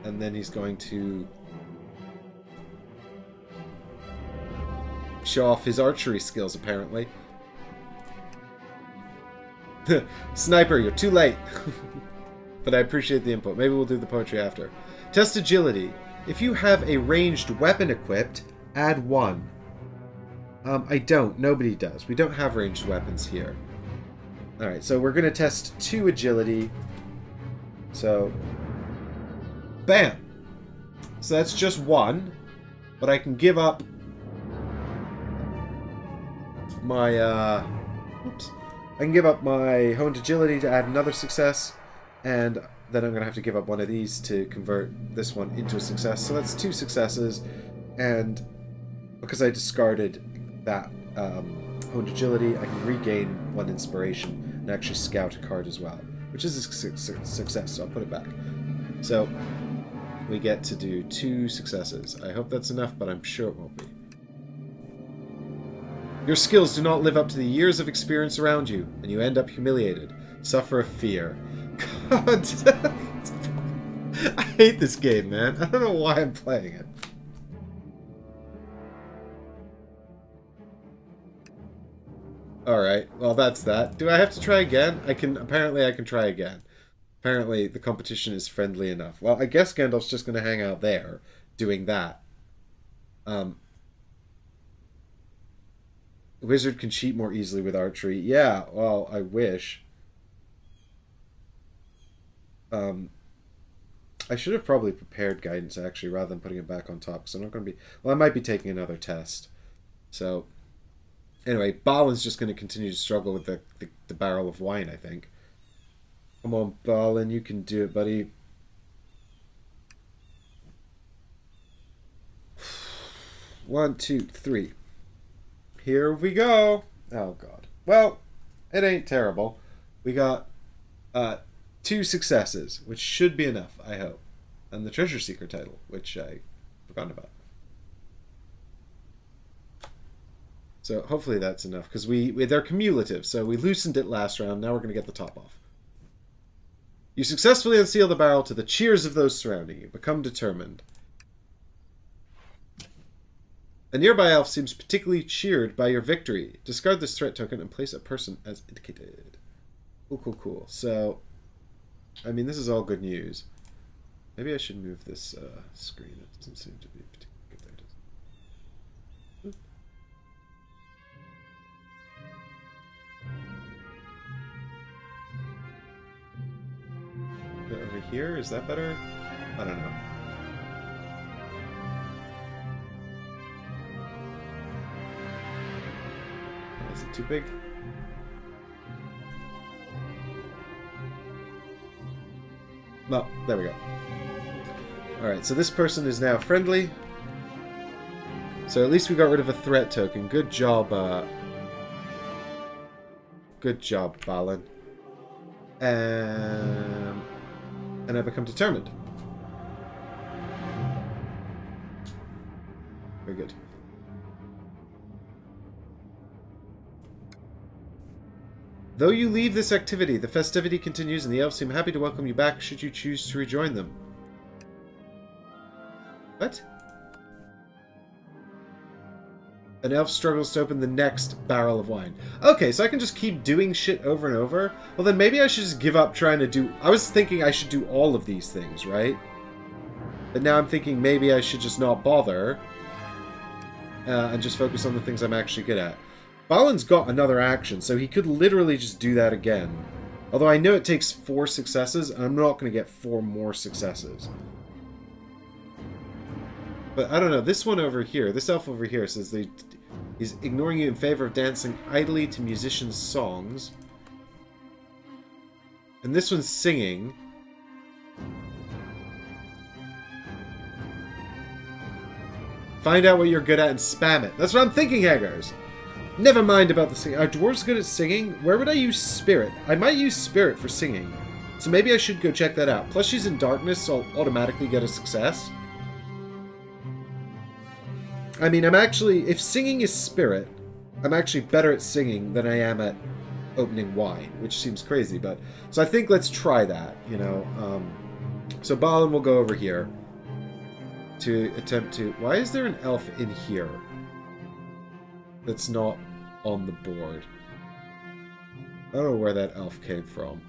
And then he's going to... show off his archery skills, apparently. Sniper, you're too late. But I appreciate the input. Maybe we'll do the poetry after. Test agility. If you have a ranged weapon equipped, add 1. I don't. Nobody does. We don't have ranged weapons here. Alright, so we're going to test 2 agility. So, bam! So that's just 1. But I can give up my, oops. I can give up my honed agility to add another success, and then I'm going to have to give up one of these to convert this one into a success. So that's 2 successes, and because I discarded that honed agility, I can regain 1 inspiration and actually scout a card as well, which is a success, so I'll put it back. So we get to do 2 successes. I hope that's enough, but I'm sure it won't be. Your skills do not live up to the years of experience around you, and you end up humiliated. Suffer a fear. God, I hate this game, man. I don't know why I'm playing it. Alright, well that's that. Do I have to try again? Apparently I can try again. Apparently the competition is friendly enough. Well, I guess Gandalf's just going to hang out there, doing that. Wizard can cheat more easily with archery. Yeah, well, I wish. I should have probably prepared guidance, actually, rather than putting it back on top, because I'm not going to be... well, I might be taking another test. So, anyway, Balin's just going to continue to struggle with the barrel of wine, I think. Come on, Balin, you can do it, buddy. One, two, three. Here we go. Oh, God. Well, it ain't terrible. We got 2 successes, which should be enough, I hope. And the Treasure Seeker title, which I forgot about. So hopefully that's enough, because they're cumulative, so we loosened it last round. Now we're going to get the top off. You successfully unseal the barrel to the cheers of those surrounding you. Become determined. A nearby elf seems particularly cheered by your victory. Discard this threat token and place a person as indicated. Cool, cool, cool. So, I mean, this is all good news. Maybe I should move this screen. It doesn't seem to be particularly good. There it is. Over here, is that better? I don't know. Is it too big? No, there we go. Alright, so this person is now friendly. So at least we got rid of a threat token. Good job, good job, Balin. And I become determined. Very good. Though you leave this activity, the festivity continues and the elves seem happy to welcome you back should you choose to rejoin them. What? An elf struggles to open the next barrel of wine. Okay, so I can just keep doing shit over and over? Well, then maybe I should just give up trying to do... I was thinking I should do all of these things, right? But now I'm thinking maybe I should just not bother. And just focus on the things I'm actually good at. Balin's got another action, so he could literally just do that again. Although I know it takes 4 successes, and I'm not going to get 4 more successes. But I don't know, this one over here, this elf over here says he's ignoring you in favor of dancing idly to musicians' songs. And this one's singing. Find out what you're good at and spam it. That's what I'm thinking, Haggars. Never mind about the singing. Are dwarves good at singing? Where would I use spirit? I might use spirit for singing. So maybe I should go check that out. Plus she's in darkness, so I'll automatically get a success. I mean, I'm actually... If singing is spirit, I'm actually better at singing than I am at opening wine, which seems crazy, but... So I think let's try that, you know. So Balin will go over here to attempt to... Why is there an elf in here that's not on the board? I don't know where that elf came from.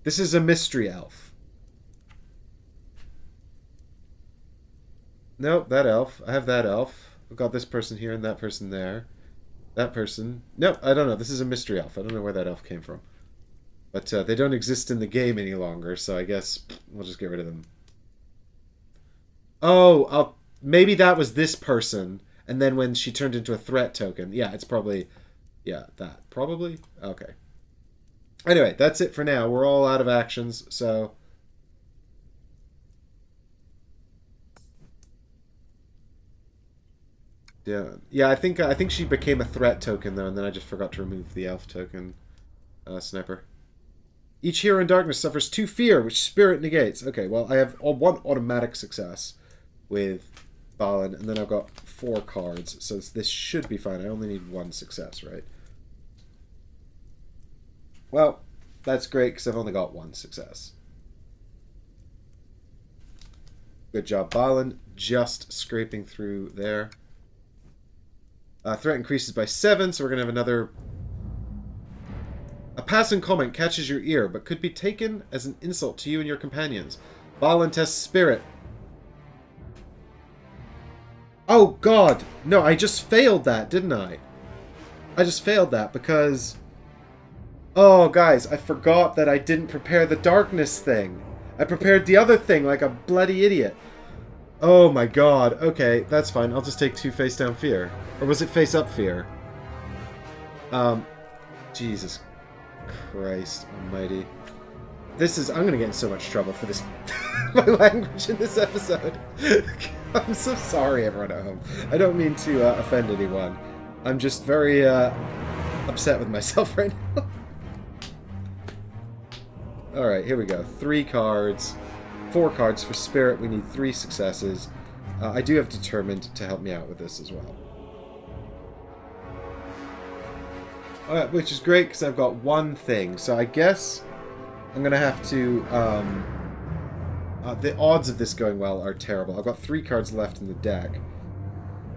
This is a mystery elf. Nope, that elf. I have that elf. I've got this person here and that person there. That person. Nope, I don't know. This is a mystery elf. I don't know where that elf came from. But they don't exist in the game any longer, so I guess we'll just get rid of them. Oh, maybe that was this person, and then when she turned into a threat token. Yeah, it's probably... Yeah, that. Probably? Okay. Anyway, that's it for now. We're all out of actions, so... Yeah, I think she became a threat token, though, and then I just forgot to remove the elf token sniper. Each hero in darkness suffers 2 fear, which spirit negates. Okay, well, I have 1 automatic success with Balin, and then I've got 4 cards, so this should be fine. I only need 1 success, right? Well, that's great, because I've only got 1 success. Good job, Balin. Just scraping through there. Threat increases by 7, so we're going to have another... A passing comment catches your ear, but could be taken as an insult to you and your companions. Balin tests spirit. Oh, God! No, I just failed that, didn't I? I just failed that because... Oh, guys, I forgot that I didn't prepare the darkness thing. I prepared the other thing like a bloody idiot. Oh my god. Okay, that's fine. I'll just take 2 face down fear. Or was it face up fear? Jesus Christ almighty. This is... I'm gonna get in so much trouble for this... my language in this episode. I'm so sorry, everyone at home. I don't mean to offend anyone. I'm just very upset with myself right now. Alright, here we go. 3 cards. 4 cards for spirit. We need 3 successes. I do have determined to help me out with this as well. Alright, which is great because I've got 1 thing. So I guess I'm going to have to The odds of this going well are terrible. I've got 3 cards left in the deck.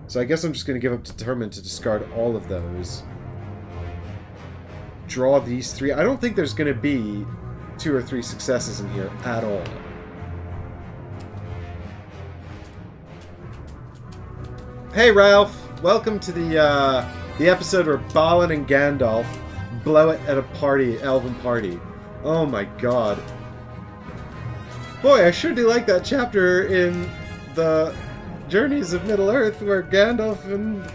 So I guess I'm just going to give up Determined to discard all of those. Draw these 3. I don't think there's going to be 2 or 3 successes in here at all. Hey Ralph, welcome to the episode where Balin and Gandalf blow it at a party, elven party. Oh my god. Boy, I sure do like that chapter in the Journeys of Middle-earth where Gandalf and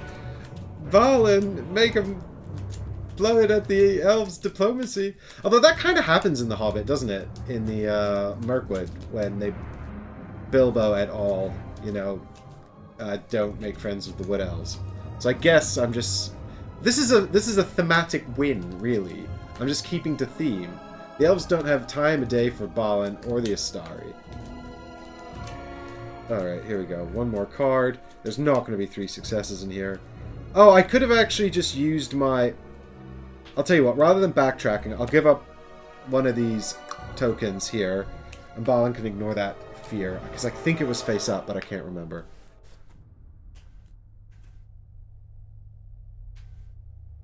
Balin make them blow it at the elves' diplomacy. Although that kind of happens in The Hobbit, doesn't it? In the Mirkwood, when they Bilbo et al., you know, don't make friends with the Wood Elves. So I guess I'm just... This is a thematic win, really. I'm just keeping to theme. The elves don't have time of day for Balin or the Astari. Alright, here we go. One more card. There's not going to be 3 successes in here. Oh, I could have actually just used my... I'll tell you what, rather than backtracking, I'll give up one of these tokens here, and Balin can ignore that fear, because I think it was face up, but I can't remember.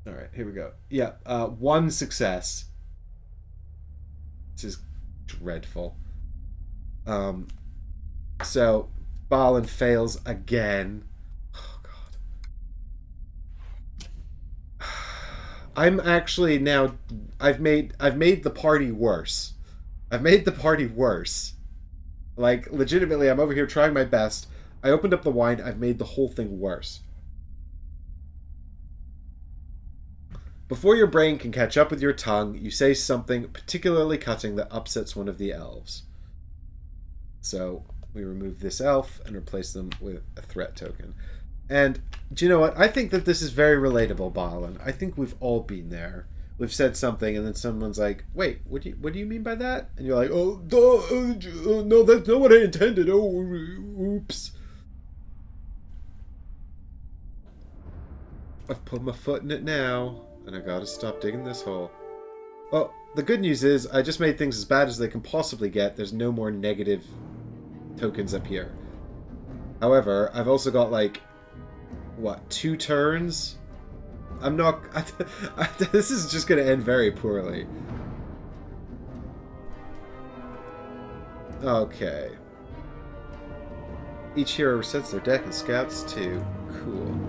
Alright, here we go. Yeah, 1 success. This is dreadful. So, Balin fails again. Oh, God. I'm actually now... I've made the party worse. I've made the party worse. Like, legitimately, I'm over here trying my best. I opened up the wine, I've made the whole thing worse. Before your brain can catch up with your tongue, you say something particularly cutting that upsets one of the elves. So, we remove this elf and replace them with a threat token. And, do you know what? I think that this is very relatable, Balin. I think we've all been there. We've said something and then someone's like, wait, what do you mean by that? And you're like, oh, no, that's not what I intended. Oh, oops. I've put my foot in it now. And I gotta stop digging this hole. Well, the good news is, I just made things as bad as they can possibly get. There's no more negative tokens up here. However, I've also got, like, what, 2 turns? I'm not... this is just gonna end very poorly. Okay. Each hero resets their deck and scouts 2. Cool.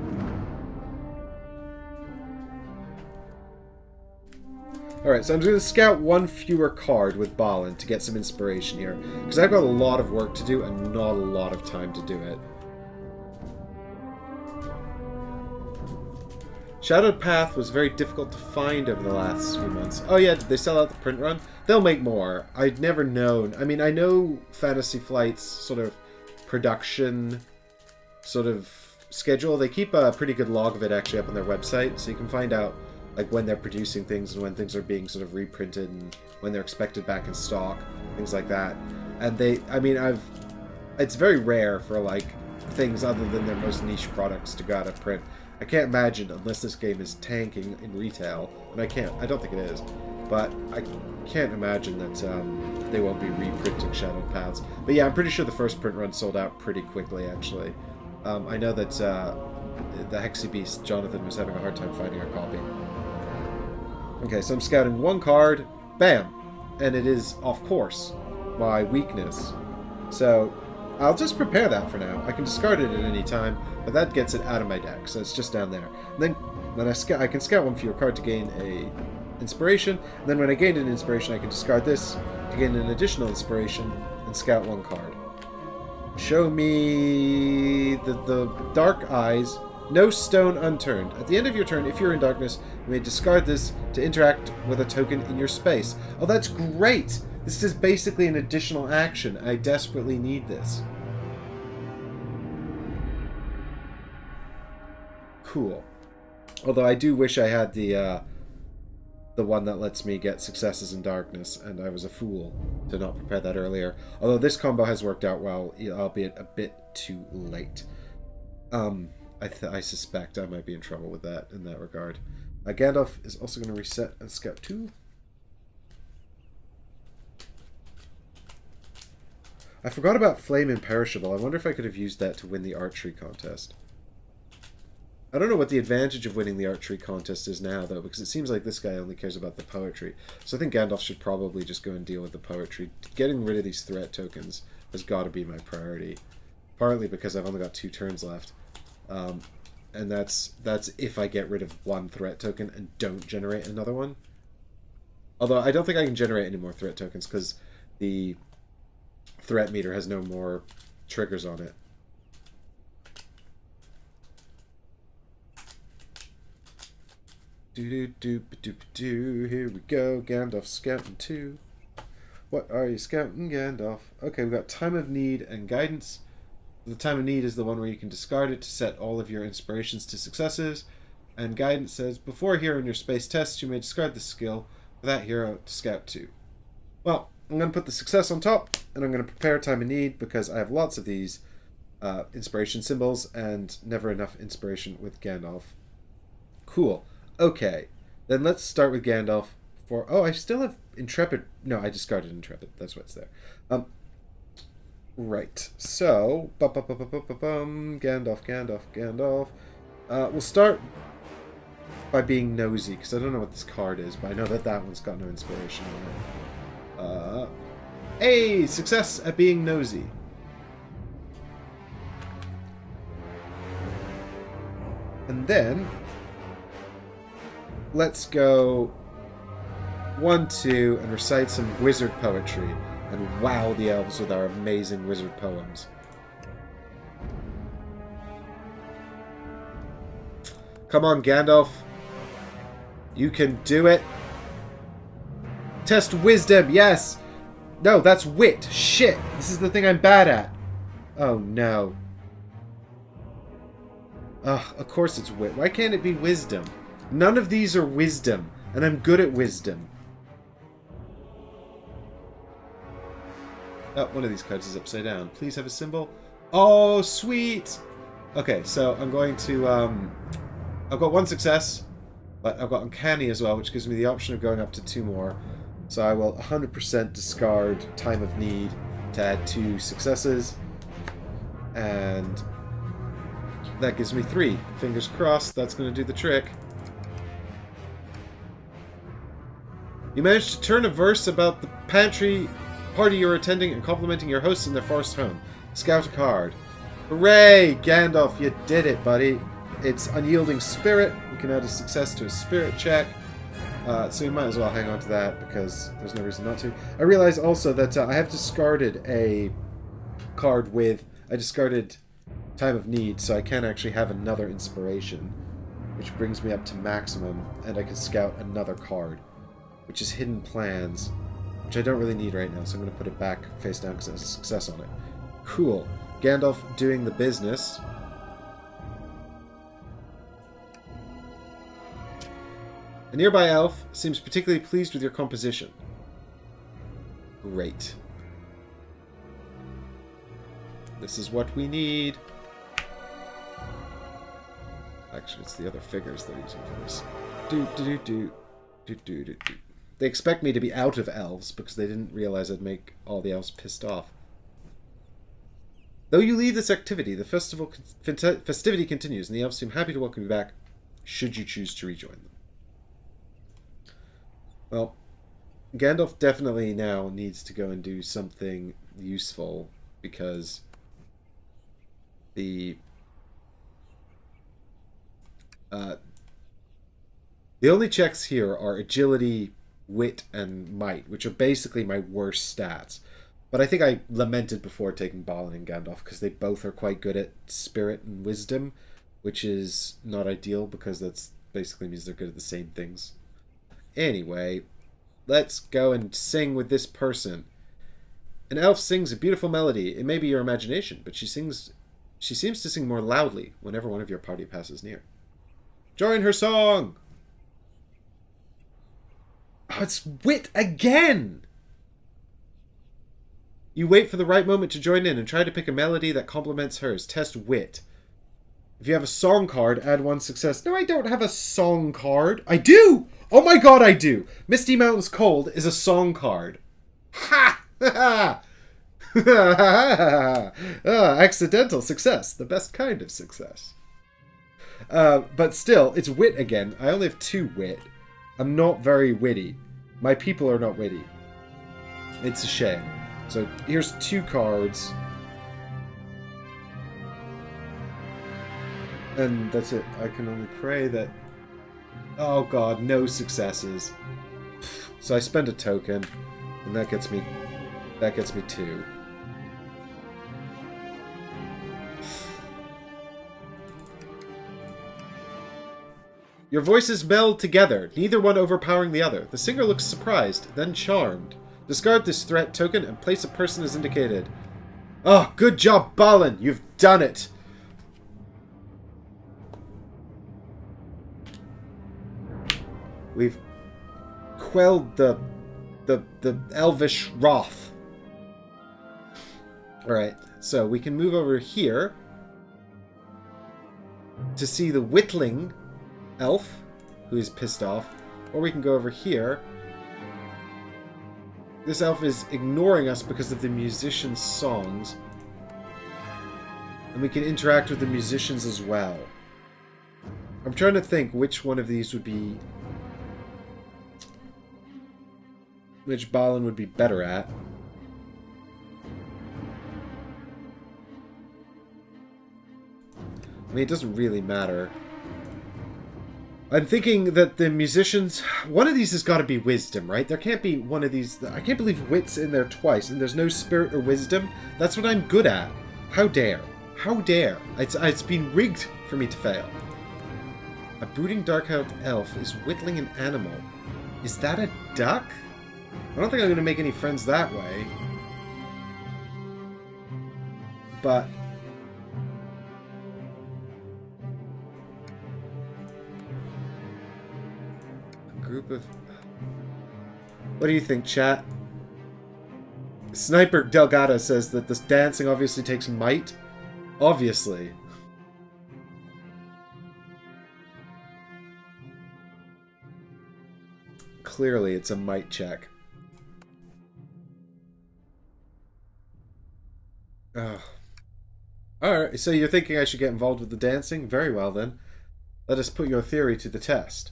Alright, so I'm going to scout 1 fewer card with Balin to get some inspiration here. Because I've got a lot of work to do and not a lot of time to do it. Shadowed Path was very difficult to find over the last few months. Oh yeah, did they sell out the print run? They'll make more. I'd never known. I mean, I know Fantasy Flight's sort of production sort of schedule. They keep a pretty good log of it actually up on their website, so you can find out like when they're producing things and when things are being sort of reprinted and when they're expected back in stock, things like that. And it's very rare for like things other than their most niche products to go out of print. I can't imagine, unless this game is tanking in retail, and I don't think it is, but I can't imagine that they won't be reprinting Shadowed Paths. But yeah, I'm pretty sure the first print run sold out pretty quickly, actually. I know that the Hexy Beast, Jonathan, was having a hard time finding a copy. Okay, so I'm scouting 1 card, bam! And it is, of course, my weakness. So, I'll just prepare that for now. I can discard it at any time, but that gets it out of my deck, so it's just down there. And then when I can scout 1 fewer card to gain a inspiration, and then when I gain an inspiration, I can discard this to gain an additional inspiration and scout 1 card. Show me the Dark Eyes. No stone unturned. At the end of your turn, if you're in darkness, you may discard this to interact with a token in your space. Oh, that's great! This is basically an additional action. I desperately need this. Cool. Although I do wish I had the one that lets me get successes in darkness, and I was a fool to not prepare that earlier. Although this combo has worked out well, albeit a bit too late. I suspect I might be in trouble with that in that regard. Gandalf is also going to reset and scout 2. I forgot about Flame Imperishable. I wonder if I could have used that to win the archery contest. I don't know what the advantage of winning the archery contest is now, though, because it seems like this guy only cares about the poetry. So I think Gandalf should probably just go and deal with the poetry. Getting rid of these threat tokens has got to be my priority. Partly because I've only got 2 turns left. And that's if I get rid of 1 threat token and don't generate another one. Although I don't think I can generate any more threat tokens because the threat meter has no more triggers on it. Do-do-do-do-do-do. Here we go. Gandalf scouting 2. What are you scouting, Gandalf? Okay, we've got Time of Need and Guidance. The Time of Need is the one where you can discard it to set all of your inspirations to successes. And Guidance says, before a hero in your space tests, you may discard this skill for that hero to scout 2. Well, I'm going to put the success on top, and I'm going to prepare Time of Need because I have lots of these inspiration symbols and never enough inspiration with Gandalf. Cool. Okay, then let's start with Gandalf for... Oh, I still have Intrepid. No, I discarded Intrepid. That's what's there. Right. So, Gandalf. We'll start by being nosy, because I don't know what this card is, but I know that that one's got no inspiration on it. Hey! Success at being nosy. And then... let's go 1-2 and recite some wizard poetry and wow the elves with our amazing wizard poems. Come on, Gandalf. You can do it. Test wisdom, yes! No, that's wit. Shit! This is the thing I'm bad at. Oh, no. Ugh, of course it's wit. Why can't it be wisdom? None of these are wisdom, and I'm good at wisdom. Oh, one of these cards is upside down. Please have a symbol. Oh, sweet! Okay, so I'm going to... I've got 1 success, but I've got Uncanny as well, which gives me the option of going up to 2 more. So I will 100% discard Time of Need to add 2 successes. And that gives me 3. Fingers crossed, that's going to do the trick. You managed to turn a verse about the pantry party you're attending and complimenting your hosts in their forest home. Scout a card. Hooray! Gandalf, you did it, buddy. It's Unyielding Spirit. You can add a success to a spirit check. So you might as well hang on to that because there's no reason not to. I realize also that I have discarded a card with... I discarded Time of Need, so I can actually have another inspiration, which brings me up to maximum, and I can scout another card, which is Hidden Plans, which I don't really need right now, so I'm going to put it back face down because it has a success on it. Cool. Gandalf doing the business. A nearby elf seems particularly pleased with your composition. Great. This is what we need. Actually, it's the other figures they're using for this. They expect me to be out of elves because they didn't realize I'd make all the elves pissed off. Though you leave this activity, the festivity continues, and the elves seem happy to welcome you back, should you choose to rejoin them. Well, Gandalf definitely now needs to go and do something useful, because the only checks here are agility, wit, and might, which are basically my worst stats. But I think I lamented before taking Balin and Gandalf because they both are quite good at spirit and wisdom, which is not ideal because that's basically means they're good at the same things. Anyway, let's go and sing with this person. An elf sings a beautiful melody. It may be your imagination, but she seems to sing more loudly whenever one of your party passes near. Join her song! Oh, it's wit again! You wait for the right moment to join in and try to pick a melody that complements hers. Test wit. If you have a song card, add 1 success. No, I don't have a song card. I do! Oh my god, I do! Misty Mountains Cold is a song card. Ha! Ha! Accidental success. The best kind of success. But still, it's wit again. I only have 2 wit. I'm not very witty. My people are not witty. It's a shame. So here's 2 cards. And that's it. I can only pray that... Oh god, no successes. So I spend a token, and that gets me 2. Your voices meld together, neither one overpowering the other. The singer looks surprised, then charmed. Discard this threat token and place a person as indicated. Oh, good job, Balin! You've done it! We've quelled the elvish wrath. Alright, so we can move over here to see the Whittling elf, who is pissed off, or we can go over here. This elf is ignoring us because of the musicians' songs, and we can interact with the musicians as well. I'm trying to think which one of these would be... which Balin would be better at. I mean, it doesn't really matter. I'm thinking that the musicians... One of these has got to be wisdom, right? There can't be one of these... I can't believe wit's in there twice, and there's no spirit or wisdom. That's what I'm good at. How dare. How dare. It's been rigged for me to fail. A brooding dark-eyed elf is whittling an animal. Is that a duck? I don't think I'm going to make any friends that way. But... group of... What do you think, chat? Sniper Delgado says that this dancing obviously takes might. Obviously. Clearly, it's a might check. Oh. Alright, so you're thinking I should get involved with the dancing? Very well, then. Let us put your theory to the test.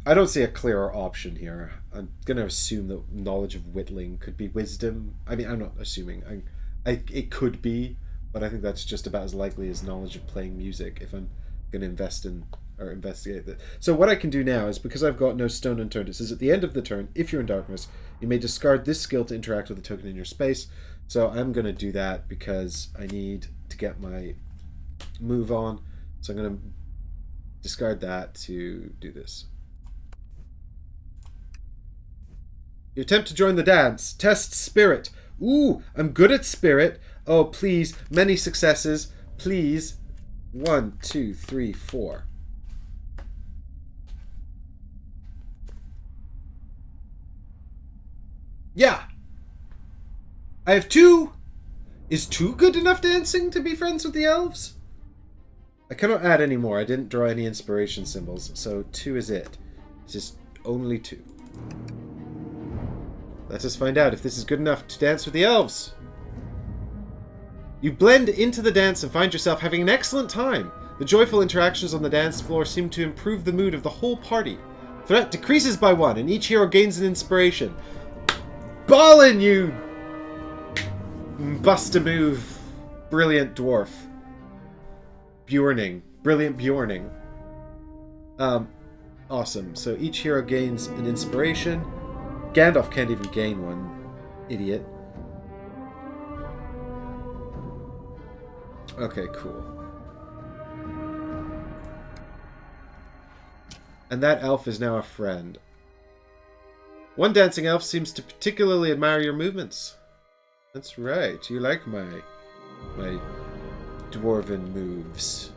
I don't see a clearer option here. I'm going to assume that knowledge of whittling could be wisdom. I mean, I'm not assuming. It could be, but I think that's just about as likely as knowledge of playing music if I'm going to invest in or investigate that. So what I can do now is, because I've got no stone unturned, it says at the end of the turn, if you're in darkness, you may discard this skill to interact with a token in your space. So I'm going to do that because I need to get my move on. So I'm going to discard that to do this. You attempt to join the dance. Test spirit. Ooh, I'm good at spirit. Oh, please. Many successes. Please. 1, 2, 3, 4. Yeah. I have 2. Is 2 good enough dancing to be friends with the elves? I cannot add any more. I didn't draw any inspiration symbols. So 2 is it. It's just only 2. Let us find out if this is good enough to dance with the elves. You blend into the dance and find yourself having an excellent time. The joyful interactions on the dance floor seem to improve the mood of the whole party. Threat decreases by 1, and each hero gains an inspiration. Balin, you bust-a-move brilliant dwarf. Bjorning. Brilliant Bjorning. Awesome. So each hero gains an inspiration. Gandalf can't even gain one. Idiot. Okay, cool. And that elf is now a friend. One dancing elf seems to particularly admire your movements. That's right. You like my dwarven moves.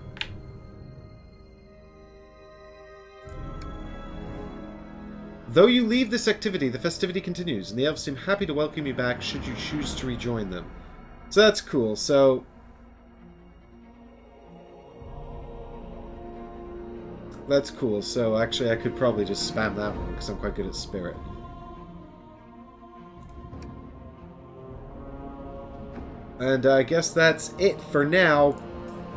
Though you leave this activity, the festivity continues, and the elves seem happy to welcome you back should you choose to rejoin them. So that's cool. So that's cool. So actually I could probably just spam that one because I'm quite good at spirit. And I guess that's it for now.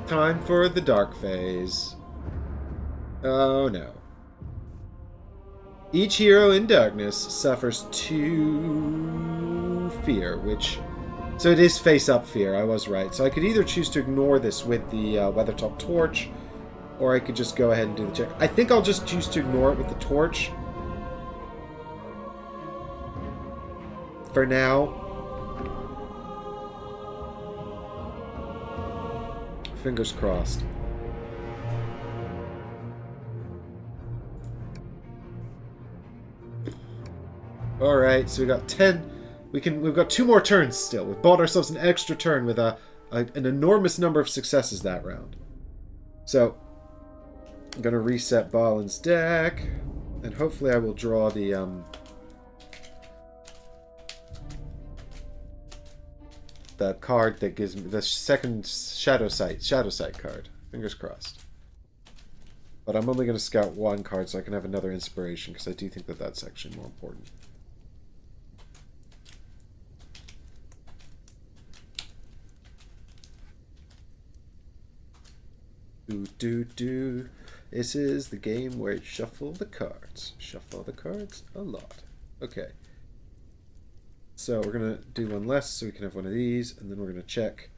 Time for the dark phase. Oh no. Each hero in darkness suffers 2 fear, which... So it is face-up fear, I was right. So I could either choose to ignore this with the Weathertop Torch, or I could just go ahead and do the check. I think I'll just choose to ignore it with the torch. For now. Fingers crossed. Alright, so we got 10. We've got 2 more turns still. We've bought ourselves an extra turn with an enormous number of successes that round. So, I'm going to reset Balin's deck, and hopefully I will draw the card that gives me the second Shadow Sight card. Fingers crossed. But I'm only going to scout 1 card so I can have another inspiration, because I do think that that's actually more important. Do. This is the game where you shuffle the cards. Shuffle the cards a lot. Okay. So we're going to do 1 less so we can have one of these, and then we're going to check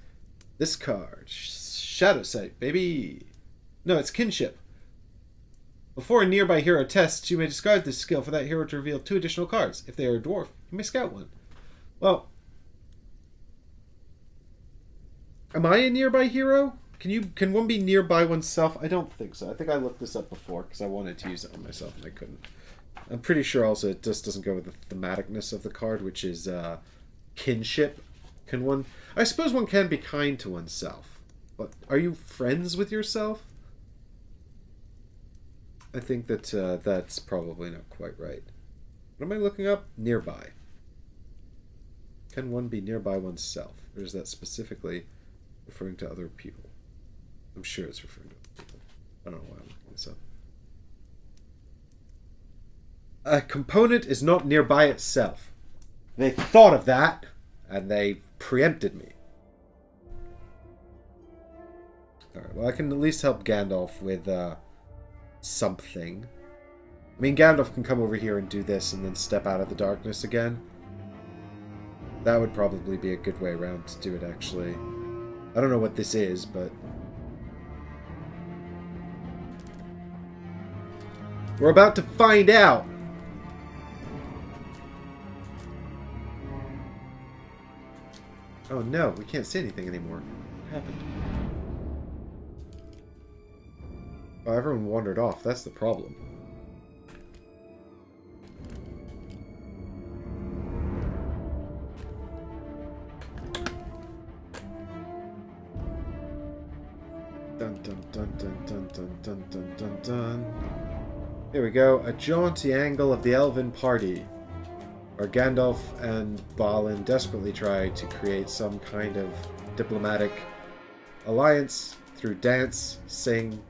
this card. Shadow Sight, baby! No, it's Kinship. Before a nearby hero tests, you may discard this skill for that hero to reveal 2 additional cards. If they are a dwarf, you may scout 1. Well, am I a nearby hero? Can one be nearby oneself? I don't think so. I think I looked this up before because I wanted to use it on myself and I couldn't. I'm pretty sure also it just doesn't go with the thematicness of the card, which is kinship. Can one... I suppose one can be kind to oneself. But are you friends with yourself? I think that that's probably not quite right. What am I looking up? Nearby. Can one be nearby oneself? Or is that specifically referring to other people? I'm sure it's referring to other people. I don't know why I'm looking this up. A component is not nearby itself. They thought of that, and they preempted me. Alright, well I can at least help Gandalf with something. I mean, Gandalf can come over here and do this and then step out of the darkness again. That would probably be a good way around to do it, actually. I don't know what this is, but... we're about to find out! Oh no, we can't see anything anymore. What happened? Oh, everyone wandered off. That's the problem. Dun dun dun dun dun dun dun dun dun dun. Here we go. A jaunty angle of the Elven party, where Gandalf and Balin desperately try to create some kind of diplomatic alliance through dance, singing,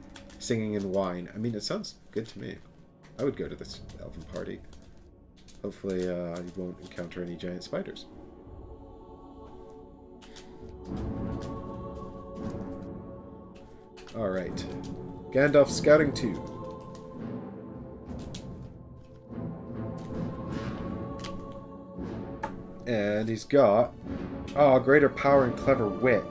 and wine. I mean, it sounds good to me. I would go to this Elven party. Hopefully, you won't encounter any giant spiders. Alright. Gandalf scouting 2. And he's got... oh, greater power and clever wit.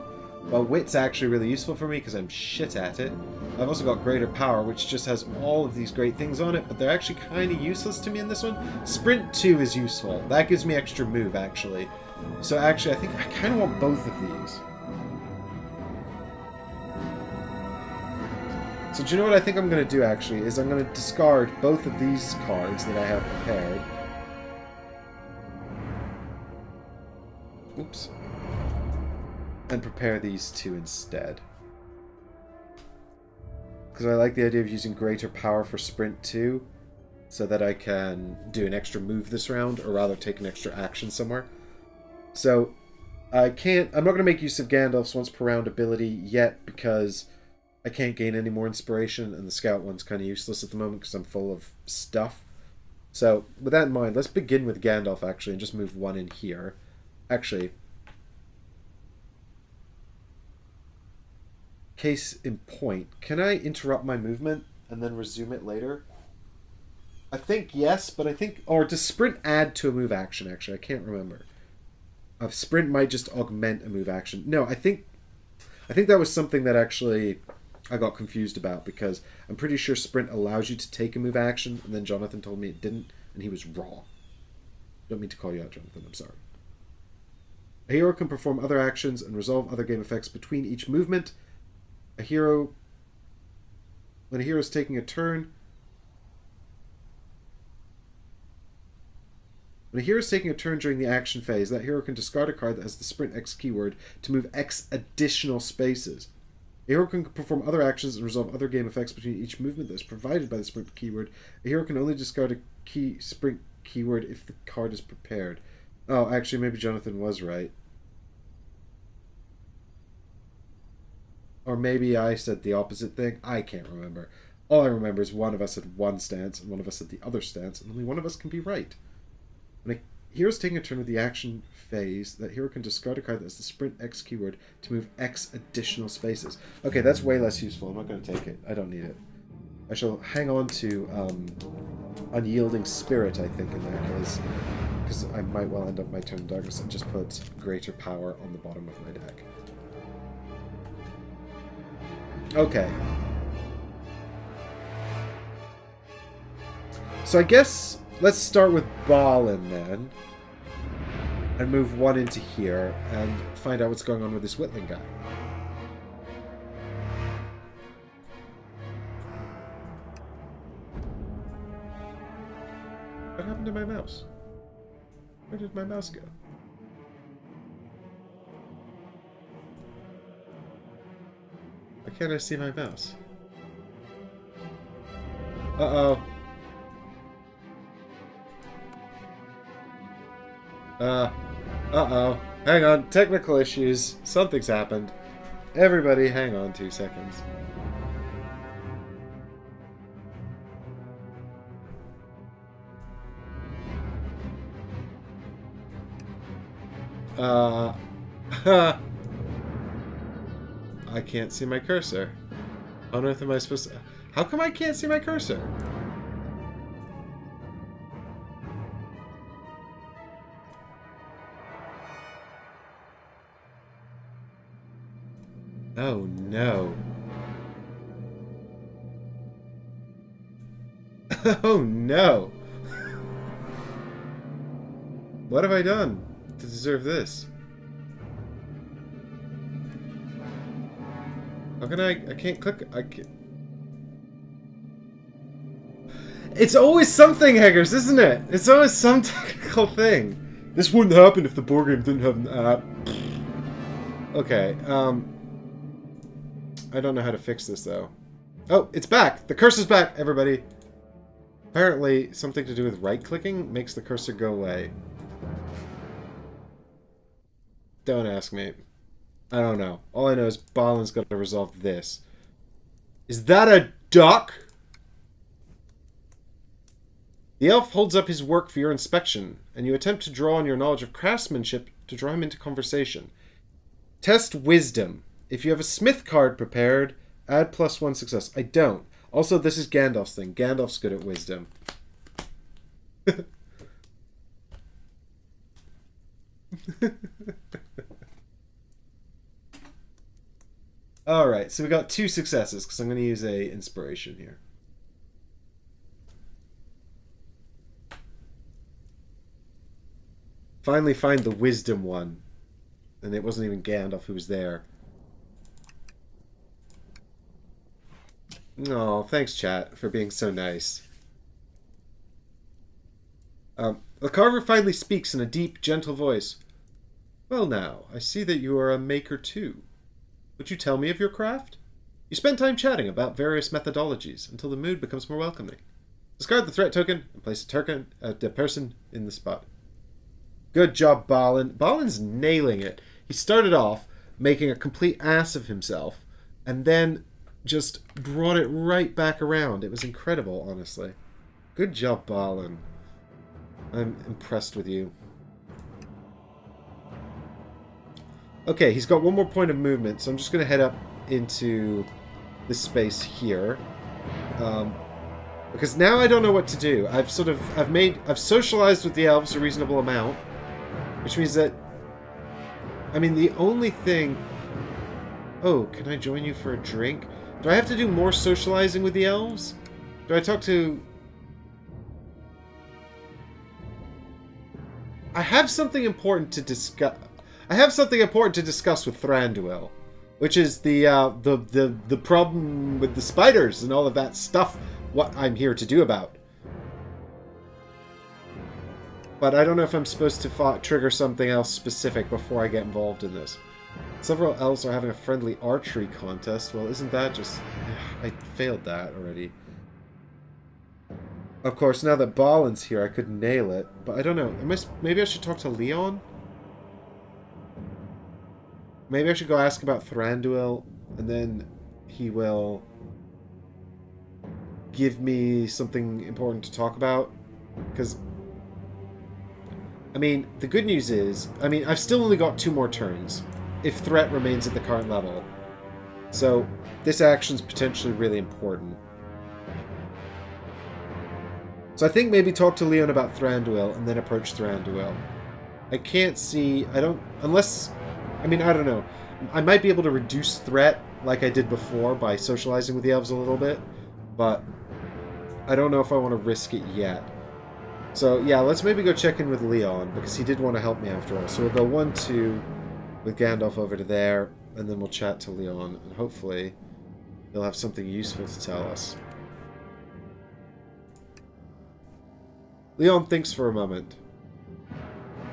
Well, wit's actually really useful for me because I'm shit at it. I've also got greater power, which just has all of these great things on it, but they're actually kind of useless to me in this one. Sprint 2 is useful. That gives me extra move, actually. So actually, I think I kind of want both of these. So do you know what I think I'm going to do, actually? Is I'm going to discard both of these cards that I have prepared. Oops. And prepare these 2 instead. Because I like the idea of using greater power for Sprint 2, so that I can do an extra move this round, or rather take an extra action somewhere. So, I'm not going to make use of Gandalf's once per round ability yet, because I can't gain any more inspiration, and the scout one's kind of useless at the moment, because I'm full of stuff. So, with that in mind, let's begin with Gandalf, actually, and just move 1 in here. Actually, case in point, can I interrupt my movement and then resume it later? I think yes, but I think... Or does sprint add to a move action, actually? I can't remember. Sprint might just augment a move action. No, I think that was something that actually I got confused about, because I'm pretty sure sprint allows you to take a move action, and then Jonathan told me it didn't, and he was wrong. Don't mean to call you out, Jonathan. I'm sorry. A hero can perform other actions and resolve other game effects between each movement. When a hero is taking a turn... When a hero is taking a turn during the action phase, that hero can discard a card that has the sprint X keyword to move X additional spaces. A hero can perform other actions and resolve other game effects between each movement that is provided by the sprint keyword. A hero can only discard a sprint keyword if the card is prepared. Oh, actually, maybe Jonathan was right. Or maybe I said the opposite thing. I can't remember. All I remember is one of us had one stance and one of us had the other stance, and only one of us can be right. When a hero is taking a turn with the action phase, that hero can discard a card that has the sprint X keyword to move X additional spaces. Okay, that's way less useful. I'm not going to take it. I don't need it. I shall hang on to Unyielding Spirit, I think, in that case. Because I might well end up my turn in darkness and just put Greater Power on the bottom of my deck. Okay. So I guess... Let's start with Balin, then. And move one into here, and find out what's going on with this Whitling guy. What happened to my mouse? Where did my mouse go? Why can't I see my mouse? Uh-oh. Uh-oh. Hang on. Technical issues. Something's happened. Everybody, hang on 2 seconds. I can't see my cursor. How on earth am I supposed to... How come I can't see my cursor? Oh no. Oh no. What have I done to deserve this? How can I can't click... I can't... It's always something, Heggers, isn't it? It's always some technical thing. This wouldn't happen if the board game didn't have an app. Okay, I don't know how to fix this, though. Oh, it's back! The cursor's back, everybody! Apparently, something to do with right-clicking makes the cursor go away. Don't ask me. I don't know. All I know is Balin's got to resolve this. Is that a duck? The elf holds up his work for your inspection, and you attempt to draw on your knowledge of craftsmanship to draw him into conversation. Test wisdom. If you have a smith card prepared, add +1 success. I don't. Also, this is Gandalf's thing. Gandalf's good at wisdom. Alright, so we got 2 successes, because I'm going to use a inspiration here. Finally find the wisdom one. And it wasn't even Gandalf who was there. Oh, thanks, chat, for being so nice. The carver finally speaks in a deep, gentle voice. Well now, I see that you are a maker too. Would you tell me of your craft? You spend time chatting about various methodologies until the mood becomes more welcoming. Discard the threat token and place a person in the spot. Good job, Balin. Balin's nailing it. He started off making a complete ass of himself and then just brought it right back around. It was incredible, honestly. Good job, Balin. I'm impressed with you. Okay, he's got one more point of movement, so I'm just going to head up into this space here. Because now I don't know what to do. I've socialized with the elves a reasonable amount, which means that, I mean, the only thing... Oh, can I join you for a drink? Do I have to do more socializing with the elves? Do I talk to... I have something important to discuss. I have something important to discuss with Thranduil, which is the problem with the spiders and all of that stuff. What I'm here to do about. But I don't know if I'm supposed to trigger something else specific before I get involved in this. Several elves are having a friendly archery contest. Well, isn't that just... I failed that already. Of course, now that Balin's here, I could nail it. But I don't know. Maybe I should talk to Leon? Maybe I should go ask about Thranduil, and then he will give me something important to talk about. Because, I mean, the good news is, I mean, I've still only got 2 more turns if threat remains at the current level. So, this action's potentially really important. So I think maybe talk to Leon about Thranduil and then approach Thranduil. I can't see... I don't... Unless... I mean, I don't know. I might be able to reduce threat like I did before by socializing with the elves a little bit. But I don't know if I want to risk it yet. So, yeah, let's maybe go check in with Leon, because he did want to help me after all. So we'll go 1-2 with Gandalf over to there, and then we'll chat to Leon, and hopefully he'll have something useful to tell us. Leon thinks for a moment.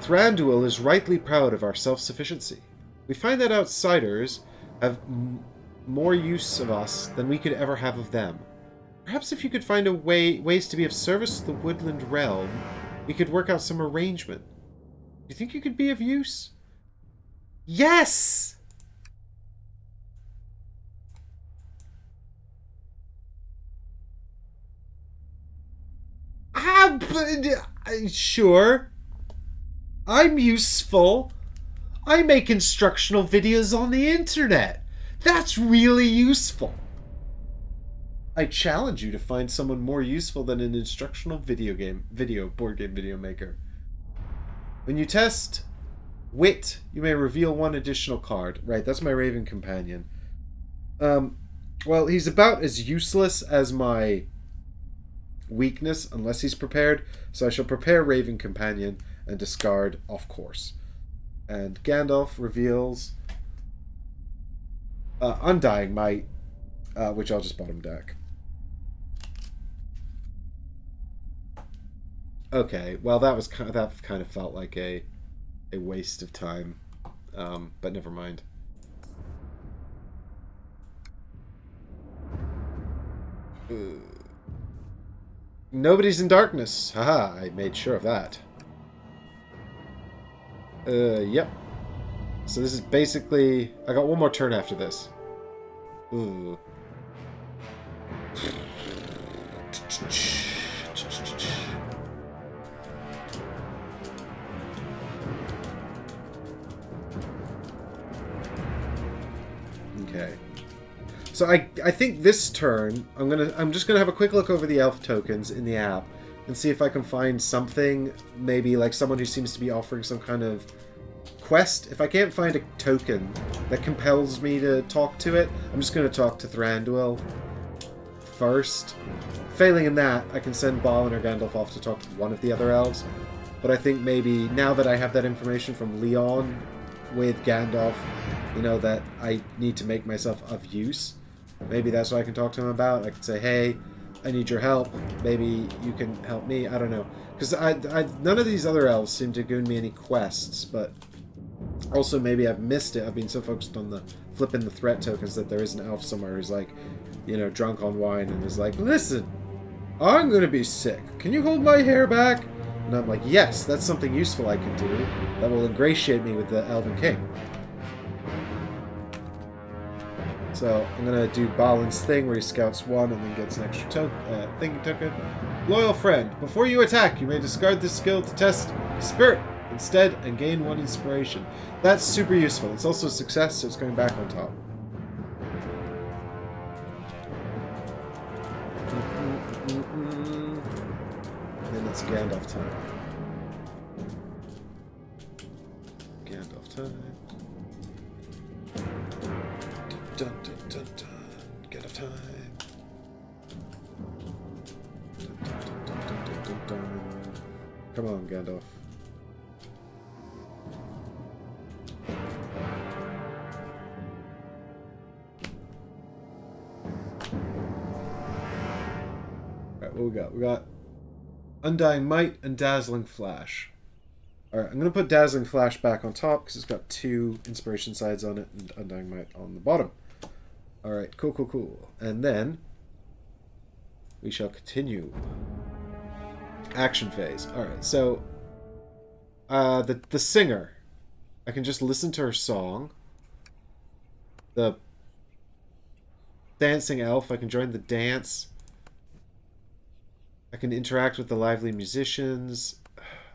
Thranduil is rightly proud of our self-sufficiency. We find that outsiders have more use of us than we could ever have of them. Perhaps if you could find ways to be of service to the woodland realm, we could work out some arrangement. Do you think you could be of use? Yes! Sure. I'm useful. I make instructional videos on the internet. That's really useful. I challenge you to find someone more useful than an instructional board game video maker. When you test wit, you may reveal 1 additional card. Right, that's my Raven Companion. Well, he's about as useless as my weakness, unless he's prepared. So I shall prepare Raven Companion and discard off course. And Gandalf reveals Undying Might, which I'll just bottom deck. Okay, well that kind of felt like a waste of time, but never mind. Nobody's in darkness. Haha, I made sure of that. Yep. So this is basically... I got 1 more turn after this. Ooh. Okay. So I think this turn I'm just gonna have a quick look over the elf tokens in the app and see if I can find something, maybe like someone who seems to be offering some kind of quest. If I can't find a token that compels me to talk to it, I'm just gonna talk to Thranduil first. Failing in that, I can send Balin or Gandalf off to talk to one of the other elves. But I think maybe now that I have that information from Leon with Gandalf, you know, that I need to make myself of use. Maybe that's what I can talk to him about. I could say, hey, I need your help. Maybe you can help me. I don't know. Because none of these other elves seem to give me any quests, but also maybe I've missed it. I've been so focused on the flipping the threat tokens that there is an elf somewhere who's like, you know, drunk on wine and is like, listen, I'm going to be sick. Can you hold my hair back? And I'm like, yes, that's something useful I can do that will ingratiate me with the Elven King. So I'm going to do Balin's thing where he scouts 1 and then gets an extra thinking token. Loyal friend, before you attack, you may discard this skill to test spirit instead and gain 1 inspiration. That's super useful. It's also a success, so it's going back on top. Then it's Gandalf time. Gandalf time. Dun, dun, dun, dun. Gandalf time. Dun, dun, dun, dun, dun, dun, dun. Come on, Gandalf. Alright, what we got? We got Undying Might and Dazzling Flash. Alright, I'm going to put Dazzling Flash back on top because it's got 2 inspiration sides on it and Undying Might on the bottom. Alright, cool, cool, cool. And then we shall continue. Action phase. Alright, so the singer. I can just listen to her song. The dancing elf, I can join the dance. I can interact with the lively musicians.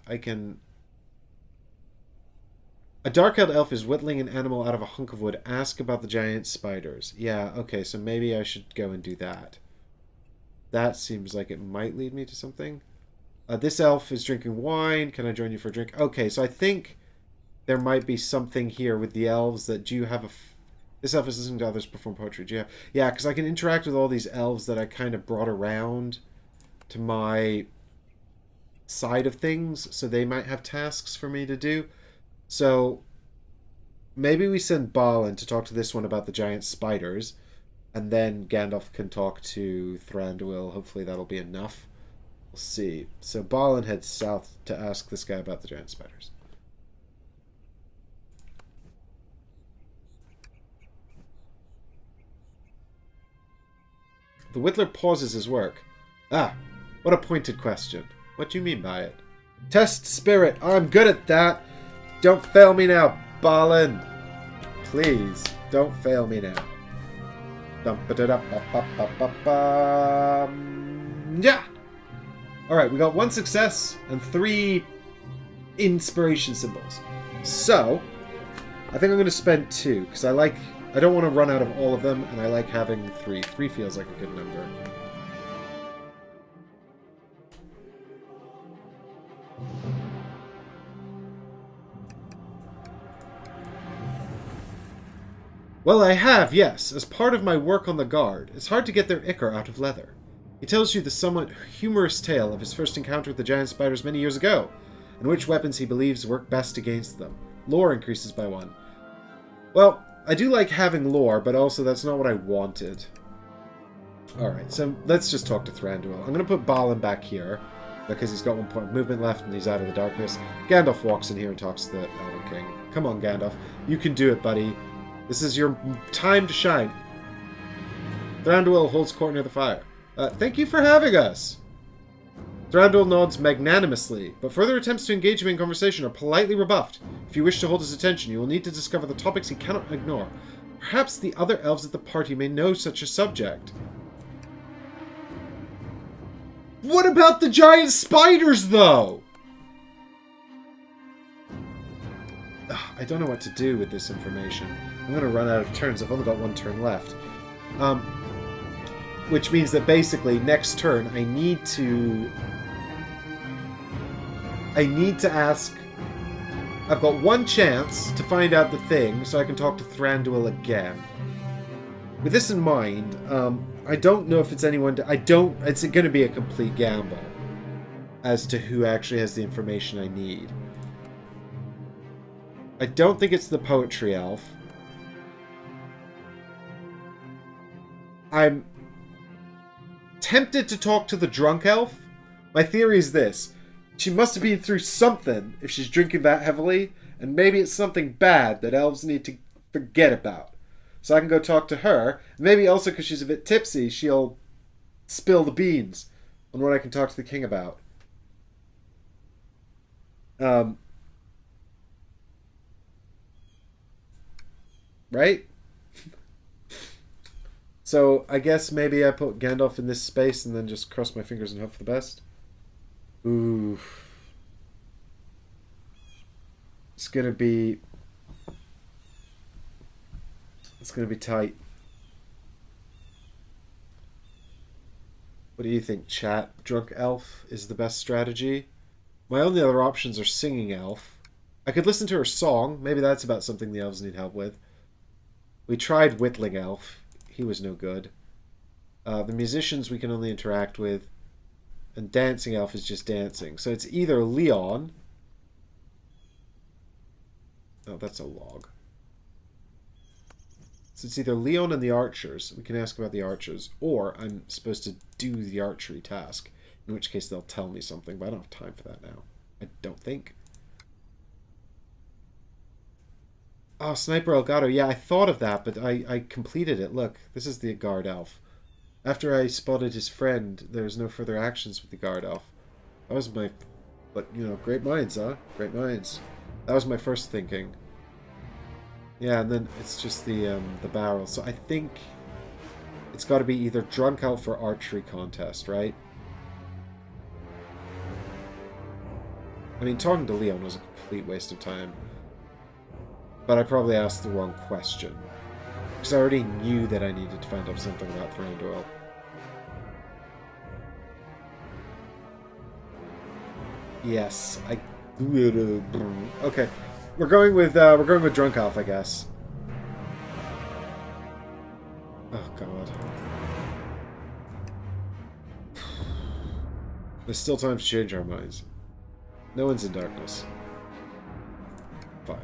I can... A dark-haired elf is whittling an animal out of a hunk of wood. Ask about the giant spiders. Yeah, okay, so maybe I should go and do that. That seems like it might lead me to something. This elf is drinking wine. Can I join you for a drink? Okay, so I think there might be something here with the elves that do you have a... This elf is listening to others perform poetry. Do you have... Yeah, because I can interact with all these elves that I kind of brought around to my side of things, so they might have tasks for me to do. So maybe we send Balin to talk to this one about the giant spiders, and then Gandalf can talk to Thranduil. Hopefully that'll be enough. We'll see. So Balin heads south to ask this guy about the giant spiders. The Whittler pauses his work. Ah, what a pointed question. What do you mean by it? Test spirit. I'm good at that. Don't fail me now, Balin. Please, don't fail me now. Yeah! Alright, we got 1 success and 3 inspiration symbols. So, I think I'm going to spend 2, because I don't want to run out of all of them, and I like having 3. 3 feels like a good number. Well, I have, yes, as part of my work on the guard. It's hard to get their ichor out of leather. He tells you the somewhat humorous tale of his first encounter with the giant spiders many years ago, and which weapons he believes work best against them. Lore increases by 1. Well, I do like having lore, but also that's not what I wanted. Alright, so let's just talk to Thranduil. I'm going to put Balin back here, because he's got 1 point of movement left and he's out of the darkness. Gandalf walks in here and talks to the Elven King. Come on, Gandalf. You can do it, buddy. This is your time to shine. Thranduil holds court near the fire. Thank you for having us. Thranduil nods magnanimously, but further attempts to engage him in conversation are politely rebuffed. If you wish to hold his attention, you will need to discover the topics he cannot ignore. Perhaps the other elves at the party may know such a subject. What about the giant spiders, though? Ugh, I don't know what to do with this information. I'm going to run out of turns. I've only got 1 turn left. Which means that basically next turn I need to ask... I've got 1 chance to find out the thing so I can talk to Thranduil again. With this in mind, I don't know if it's anyone... It's going to be a complete gamble as to who actually has the information I need. I don't think it's the poetry elf. I'm tempted to talk to the drunk elf. My theory is this. She must have been through something if she's drinking that heavily, and maybe it's something bad that elves need to forget about. So I can go talk to her. Maybe also because she's a bit tipsy, she'll spill the beans on what I can talk to the king about. Right? So, I guess maybe I put Gandalf in this space and then just cross my fingers and hope for the best. Ooh. It's gonna be tight. What do you think, chat? Drunk elf is the best strategy? My only other options are singing elf. I could listen to her song. Maybe that's about something the elves need help with. We tried whittling elf. He was no good. The musicians we can only interact with. And dancing elf is just dancing. So it's either Leon. Oh, that's a log. So it's either Leon and the archers. We can ask about the archers. Or I'm supposed to do the archery task. In which case they'll tell me something. But I don't have time for that now. I don't think. Oh, Sniper Elgato. Yeah, I thought of that, but I completed it. Look, this is the guard elf. After I spotted his friend, there's no further actions with the guard elf. That was my... But, you know, great minds, huh? Great minds. That was my first thinking. Yeah, and then it's just the barrel. So I think it's got to be either drunk elf or archery contest, right? I mean, talking to Leon was a complete waste of time. But I probably asked the wrong question. Because I already knew that I needed to find out something about Thranduil. Yes, I... Okay. We're going with Drunk Elf, I guess. Oh god. There's still time to change our minds. No one's in darkness. Fine.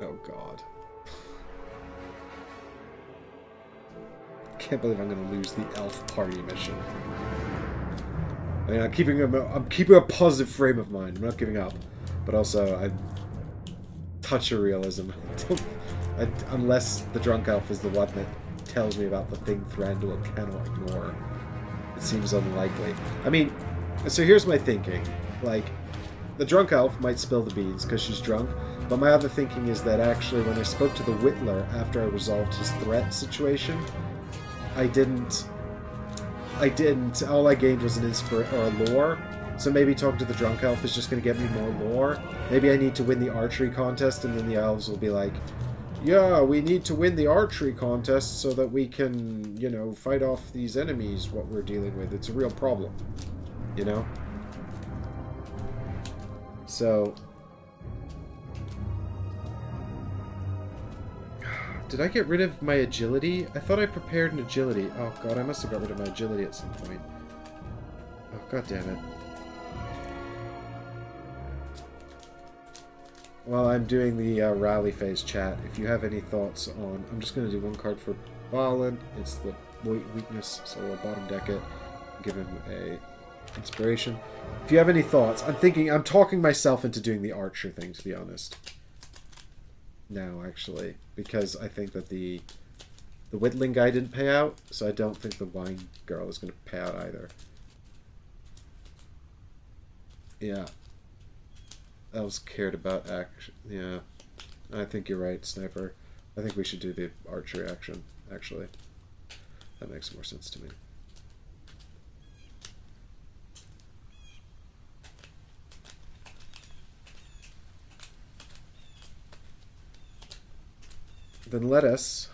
Oh god. Can't believe I'm gonna lose the elf party mission. I mean, I'm keeping a positive frame of mind. I'm not giving up, but also I touch of realism. Unless the drunk elf is the one that tells me about the thing Thranduil cannot ignore, it seems unlikely. I mean, so here's my thinking: like, the drunk elf might spill the beans because she's drunk, but my other thinking is that actually, when I spoke to the Whittler after I resolved his threat situation, I didn't. All I gained was an lore. So maybe talking to the drunk elf is just going to get me more lore. Maybe I need to win the archery contest, and then the elves will be like, yeah, we need to win the archery contest so that we can, you know, fight off these enemies, what we're dealing with. It's a real problem, you know? So... Did I get rid of my agility? I thought I prepared an agility. Oh god, I must have got rid of my agility at some point. Oh god damn it. While I'm doing the rally phase chat, if you have any thoughts on... I'm just going to do one card for Balin. It's the weakness, so we'll bottom deck it. Give him a inspiration. If you have any thoughts, I'm talking myself into doing the archer thing, to be honest. Now, actually, because I think that the whittling guy didn't pay out, so I don't think the wine girl is going to pay out either. Yeah. Elves cared about action. Yeah. I think you're right, Sniper. I think we should do the archery action, actually. That makes more sense to me. Then let us,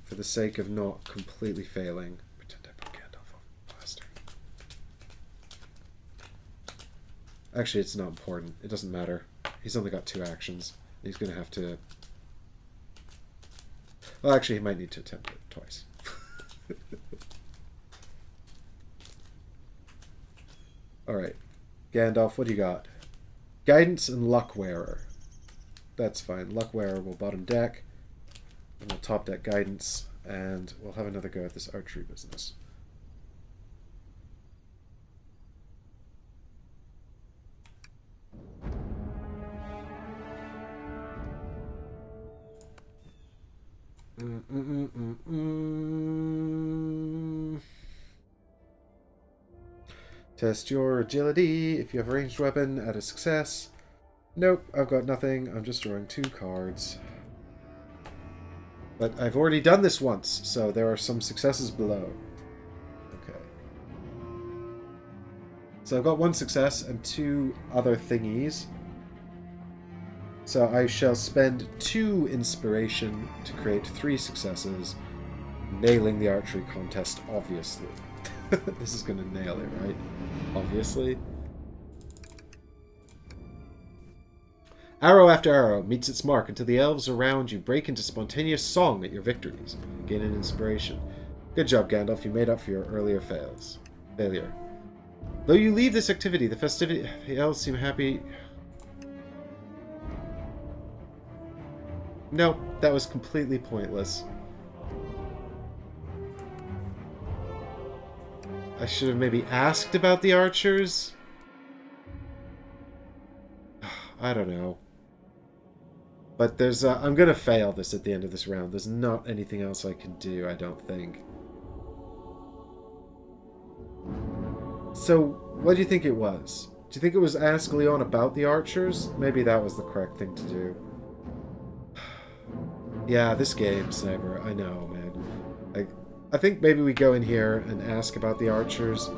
for the sake of not completely failing, pretend I put Gandalf on plaster. Actually, it's not important. It doesn't matter. He's only got 2 actions. He's going to have to... Well, actually, he might need to attempt it twice. Alright. Gandalf, what do you got? Guidance and Luck Wearer. That's fine. Luck Wearer will bottom deck. And we'll top deck Guidance. And we'll have another go at this archery business. Test your agility. If you have a ranged weapon, add a success. Nope, I've got nothing. I'm just drawing 2 cards. But I've already done this once, so there are some successes below. Okay. So I've got 1 success and 2 other thingies. So I shall spend 2 inspiration to create 3 successes, Nailing the archery contest, obviously. This is gonna nail it, right? Obviously. Arrow after arrow meets its mark until the elves around you break into spontaneous song at your victories, gaining inspiration. Good job, Gandalf. You made up for your earlier failure. Though you leave this activity, the elves seem happy. No, that was completely pointless. I should have maybe asked about the archers. I don't know. But there's I'm gonna fail this at the end of this round. There's not anything else I can do, I don't think. So, what do you think it was? Do you think it was ask Leon about the archers? Maybe that was the correct thing to do. Yeah, this game, Sniper, I know, man. I think maybe we go in here and ask about the archers.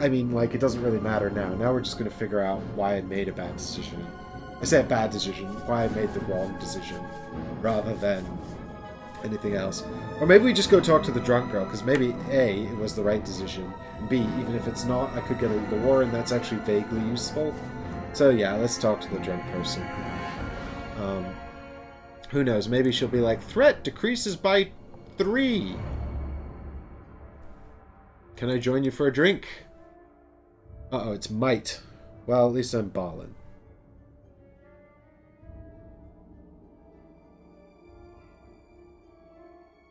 I mean, like, it doesn't really matter now. Now we're just going to figure out why I made a bad decision. I say a bad decision, why I made the wrong decision, rather than anything else. Or maybe we just go talk to the drunk girl, because maybe A, it was the right decision, and B, even if it's not, I could get a lore, and that's actually vaguely useful. So yeah, let's talk to the drunk person. Who knows, maybe she'll be like, threat decreases by 3. Can I join you for a drink? Uh-oh, it's might. Well, at least I'm ballin'.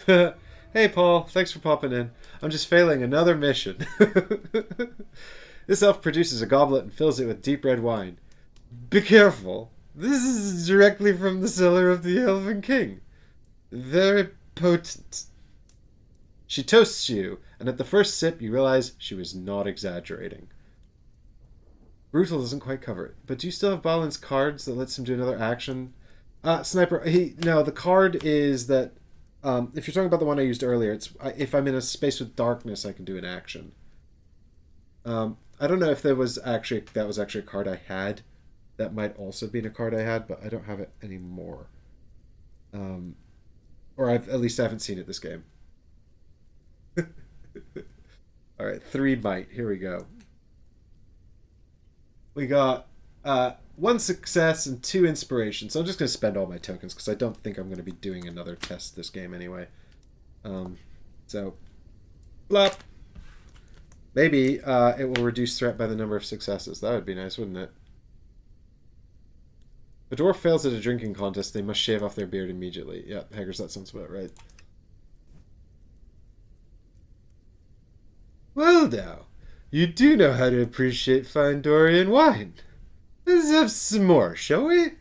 Hey, Paul. Thanks for popping in. I'm just failing another mission. This elf produces a goblet and fills it with deep red wine. Be careful. This is directly from the cellar of the Elven King. Very potent. She toasts you, and at the first sip you realize she was not exaggerating. Brutal doesn't quite cover it, but do you still have Balin's cards that lets him do another action? Sniper, no, the card is that, if you're talking about the one I used earlier, it's if I'm in a space with darkness, I can do an action. I don't know if that was actually a card I had. That might also be a card I had, but I don't have it anymore. Or at least I haven't seen it this game. Alright, 3 might. Here we go. We got 1 success and 2 inspiration. So I'm just going to spend all my tokens because I don't think I'm going to be doing another test this game anyway. So, blop. Maybe it will reduce threat by the number of successes. That would be nice, wouldn't it? If a dwarf fails at a drinking contest, they must shave off their beard immediately. Yeah, Haggers, that sounds about right. Well now, you do know how to appreciate fine Dorian wine. Let's have some more, shall we?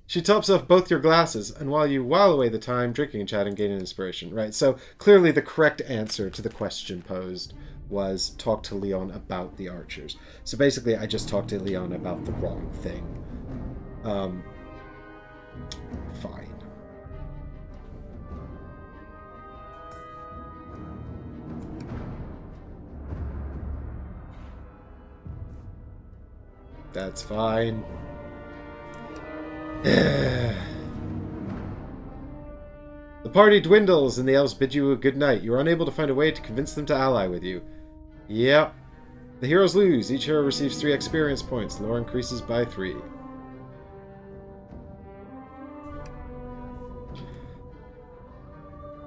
She tops off both your glasses, and while you while away the time drinking and chatting, gaining inspiration. Right, so clearly the correct answer to the question posed was talk to Leon about the archers. So basically, I just talked to Leon about the wrong thing. Fine. That's fine. The party dwindles and the elves bid you a good night. You are unable to find a way to convince them to ally with you. Yep. The heroes lose. Each hero receives 3 experience points. Lore increases by 3.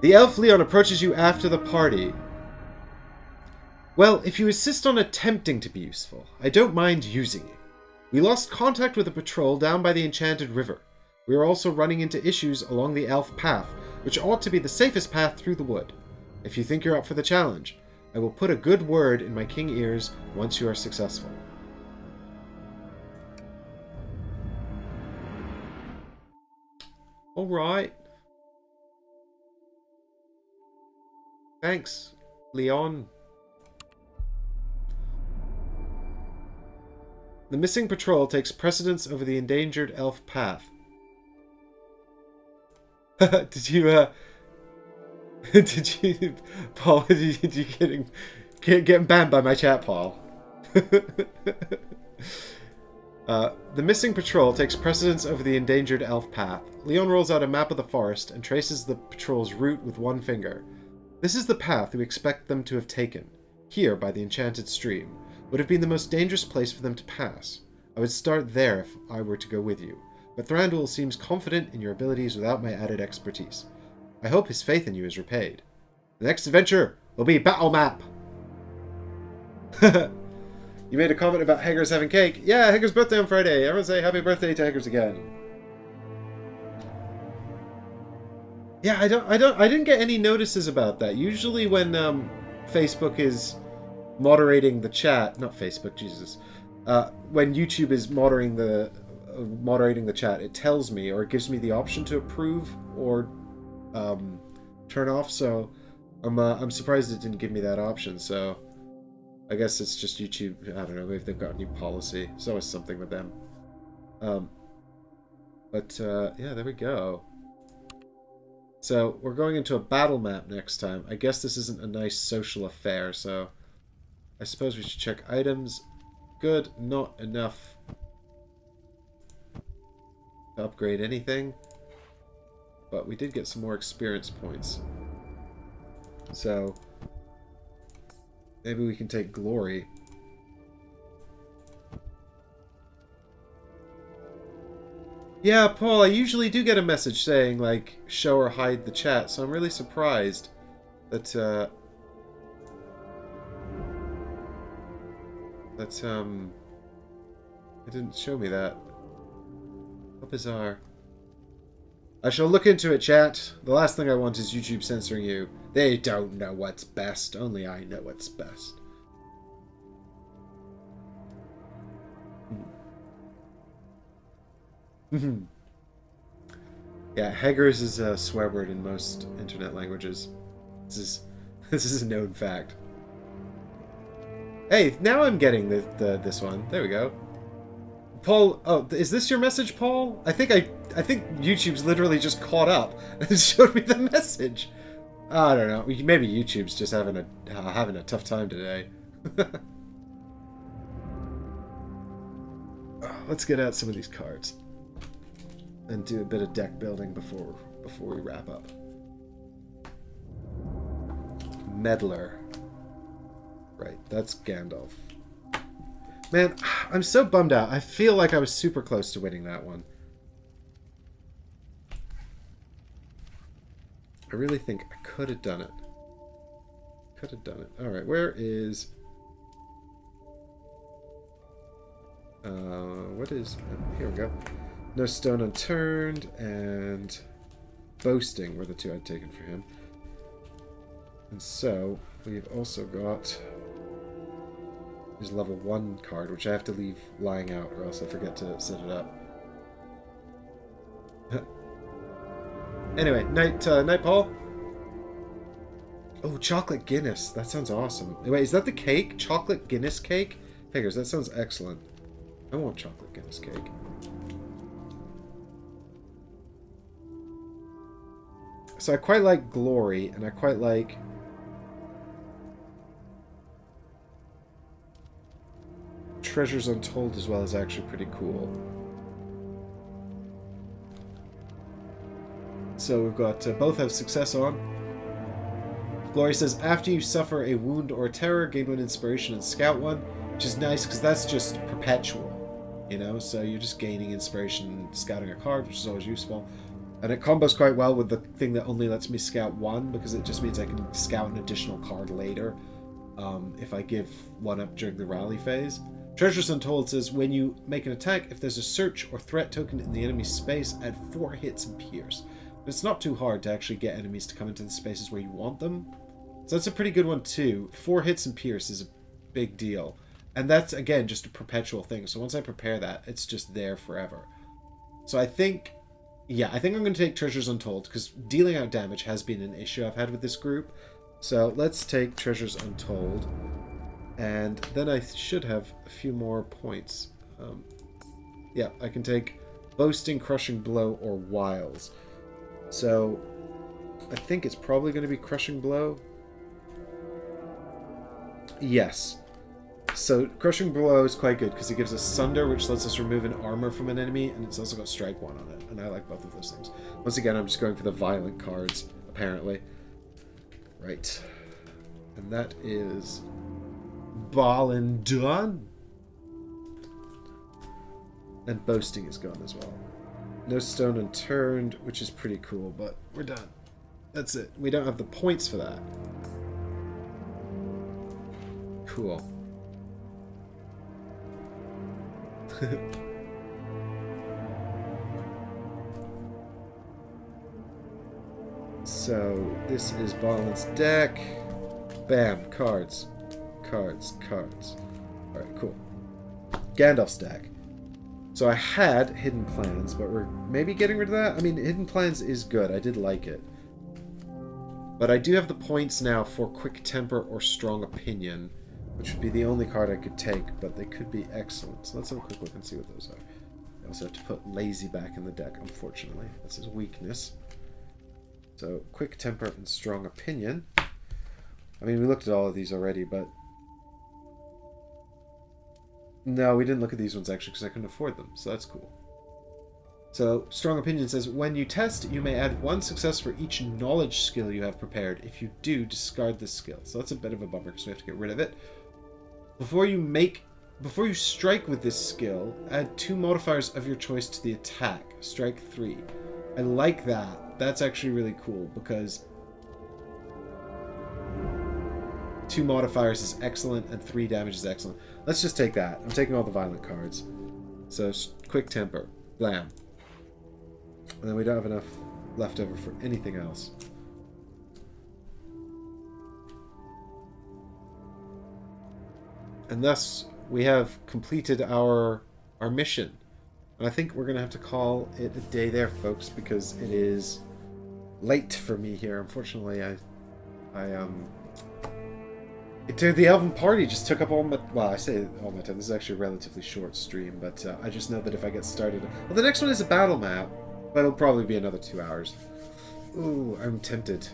The elf Leon approaches you after the party. Well, if you insist on attempting to be useful, I don't mind using you. We lost contact with a patrol down by the Enchanted River. We are also running into issues along the elf path, which ought to be the safest path through the wood. If you think you're up for the challenge, I will put a good word in my king ears once you are successful. Alright. Thanks, Leon. The missing patrol takes precedence over the endangered elf path. Did you, Paul, did you getting banned by my chat, Paul? The missing patrol takes precedence over the endangered elf path. Leon rolls out a map of the forest and traces the patrol's route with one finger. This is the path we expect them to have taken. Here, by the enchanted stream, would have been the most dangerous place for them to pass. I would start there if I were to go with you, but Thranduil seems confident in your abilities without my added expertise. I hope his faith in you is repaid. The next adventure will be Battle Map! You made a comment about Hager's having cake. Yeah, Hager's birthday on Friday. Everyone say happy birthday to Hager's again. Yeah, I didn't get any notices about that. Usually when Facebook is moderating the chat, not Facebook, Jesus. When YouTube is moderating the chat, it tells me, or it gives me the option to approve or turn off. So I'm surprised it didn't give me that option. So I guess it's just YouTube. I don't know. Maybe they've got a new policy. There's always something with them. Yeah, there we go. So we're going into a battle map next time. I guess this isn't a nice social affair, so I suppose we should check items. Good, not enough to upgrade anything, but we did get some more experience points. So maybe we can take glory. Yeah, Paul, I usually do get a message saying, like, show or hide the chat, so I'm really surprised that, it didn't show me that. How bizarre. I shall look into it, chat. The last thing I want is YouTube censoring you. They don't know what's best. Only I know what's best. Yeah, Haggers is a swear word in most internet languages. This is a known fact. Hey, now I'm getting this one. There we go. Paul, oh, is this your message, Paul? I think YouTube's literally just caught up and showed me the message. I don't know. Maybe YouTube's just having a tough time today. Let's get out some of these cards and do a bit of deck building before we wrap up. Meddler. Right, that's Gandalf. Man, I'm so bummed out. I feel like I was super close to winning that one. I really think I could have done it. Could have done it. Alright, where is... what is... here we go. No Stone Unturned and Boasting were the two I'd taken for him. And so, we've also got his level 1 card, which I have to leave lying out or else I forget to set it up. Anyway, night Paul. Oh, chocolate Guinness. That sounds awesome. Wait, is that the cake? Chocolate Guinness cake? Figures, that sounds excellent. I want chocolate Guinness cake. So I quite like Glory, and I quite like... Treasures Untold as well is actually pretty cool. So we've got both have success on. Glory says, after you suffer a wound or terror, gain 1 inspiration and scout 1, which is nice because that's just perpetual, you know? So you're just gaining inspiration and scouting a card, which is always useful. And it combos quite well with the thing that only lets me scout 1, because it just means I can scout an additional card later if I give 1 up during the rally phase. Treasures Untold says, when you make an attack, if there's a search or threat token in the enemy's space, add 4 hits and pierce. But it's not too hard to actually get enemies to come into the spaces where you want them. So that's a pretty good one too. 4 hits and pierce is a big deal. And that's, again, just a perpetual thing. So once I prepare that, it's just there forever. So I think... yeah, I think I'm going to take Treasures Untold, because dealing out damage has been an issue I've had with this group. So let's take Treasures Untold. And then I should have a few more points. Yeah, I can take Boasting, Crushing Blow, or Wiles. So I think it's probably going to be Crushing Blow. Yes. So Crushing Blow is quite good because it gives us Sunder, which lets us remove an armor from an enemy, and it's also got Strike 1 on it, and I like both of those things. Once again, I'm just going for the violent cards, apparently. Right. And that is Ballin done. And Boasting is gone as well. No Stone Unturned, which is pretty cool, but we're done. That's it. We don't have the points for that. Cool. So, this is Ballin's deck. Bam. Cards. Cards. Cards. Alright, cool. Gandalf's deck. So I had Hidden Plans, but we're maybe getting rid of that? I mean, Hidden Plans is good. I did like it. But I do have the points now for Quick Temper or Strong Opinion, which would be the only card I could take, but they could be excellent. So let's have a quick look and see what those are. I also have to put Lazy back in the deck, unfortunately. That's his weakness. So, Quick Temper and Strong Opinion. I mean, we looked at all of these already, but... No, we didn't look at these ones, actually, because I couldn't afford them, so that's cool. So, Strong Opinion says, when you test, you may add 1 success for each knowledge skill you have prepared. If you do, discard this skill. So that's a bit of a bummer, because we have to get rid of it. Before you strike with this skill, add 2 modifiers of your choice to the attack. Strike 3. I like that. That's actually really cool, because 2 modifiers is excellent, and 3 damage is excellent. Let's just take that. I'm taking all the violent cards. So, Quick Temper. Blam. And then we don't have enough left over for anything else. And thus, we have completed our mission. And I think we're going to have to call it a day there, folks, because it is late for me here. Unfortunately, the Elven Party just took up all my... Well, I say all my time. This is actually a relatively short stream, but I just know that if I get started... Well, the next one is a battle map, but it'll probably be another 2 hours. Ooh, I'm tempted.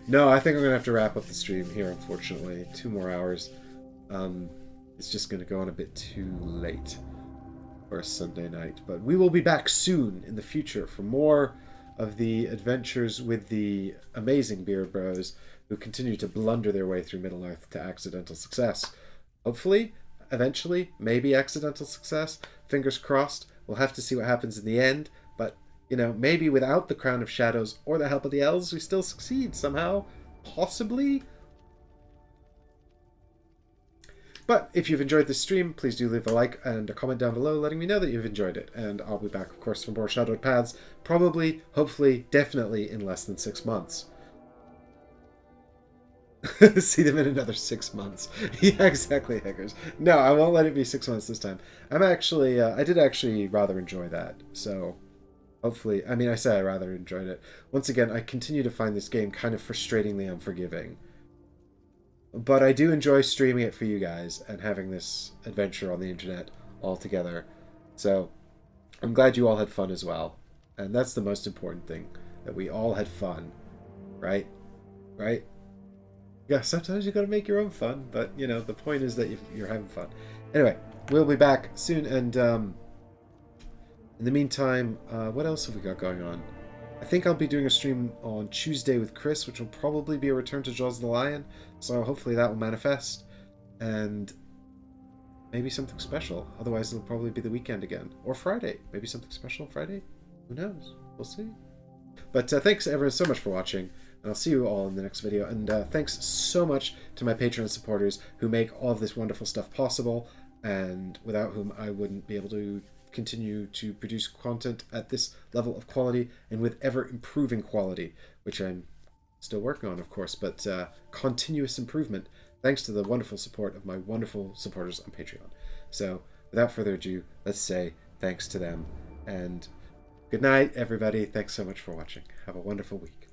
No, I think I'm going to have to wrap up the stream here, unfortunately. 2 more hours. It's just going to go on a bit too late for a Sunday night. But we will be back soon in the future for more of the adventures with the amazing Beard Bros who continue to blunder their way through Middle-earth to accidental success. Hopefully, eventually, maybe accidental success. Fingers crossed. We'll have to see what happens in the end. But, you know, maybe without the Crown of Shadows or the help of the elves, we still succeed somehow. Possibly. But if you've enjoyed this stream, please do leave a like and a comment down below letting me know that you've enjoyed it. And I'll be back, of course, for more Shadowed Paths. Probably, hopefully, definitely in less than 6 months. See them in another 6 months. Yeah, exactly, Hackers. No, I won't let it be 6 months this time. I'm actually, I did actually rather enjoy that. So, hopefully, I mean, I say I rather enjoyed it. Once again, I continue to find this game kind of frustratingly unforgiving. But I do enjoy streaming it for you guys and having this adventure on the internet all together. So, I'm glad you all had fun as well. And that's the most important thing, that we all had fun. Right? Right? Yeah, sometimes you gotta make your own fun, but, you know, the point is that you're having fun. Anyway, we'll be back soon, and in the meantime, what else have we got going on? I think I'll be doing a stream on Tuesday with Chris, which will probably be a return to Jaws of the Lion, so hopefully that will manifest, and maybe something special. Otherwise, it'll probably be the weekend again. Or Friday. Maybe something special on Friday? Who knows? We'll see. But thanks, everyone, so much for watching. And I'll see you all in the next video. And thanks so much to my Patreon supporters who make all of this wonderful stuff possible, and without whom I wouldn't be able to continue to produce content at this level of quality and with ever improving quality, which I'm still working on, of course, but continuous improvement thanks to the wonderful support of my wonderful supporters on Patreon. So without further ado, let's say thanks to them, and good night, everybody. Thanks so much for watching. Have a wonderful week.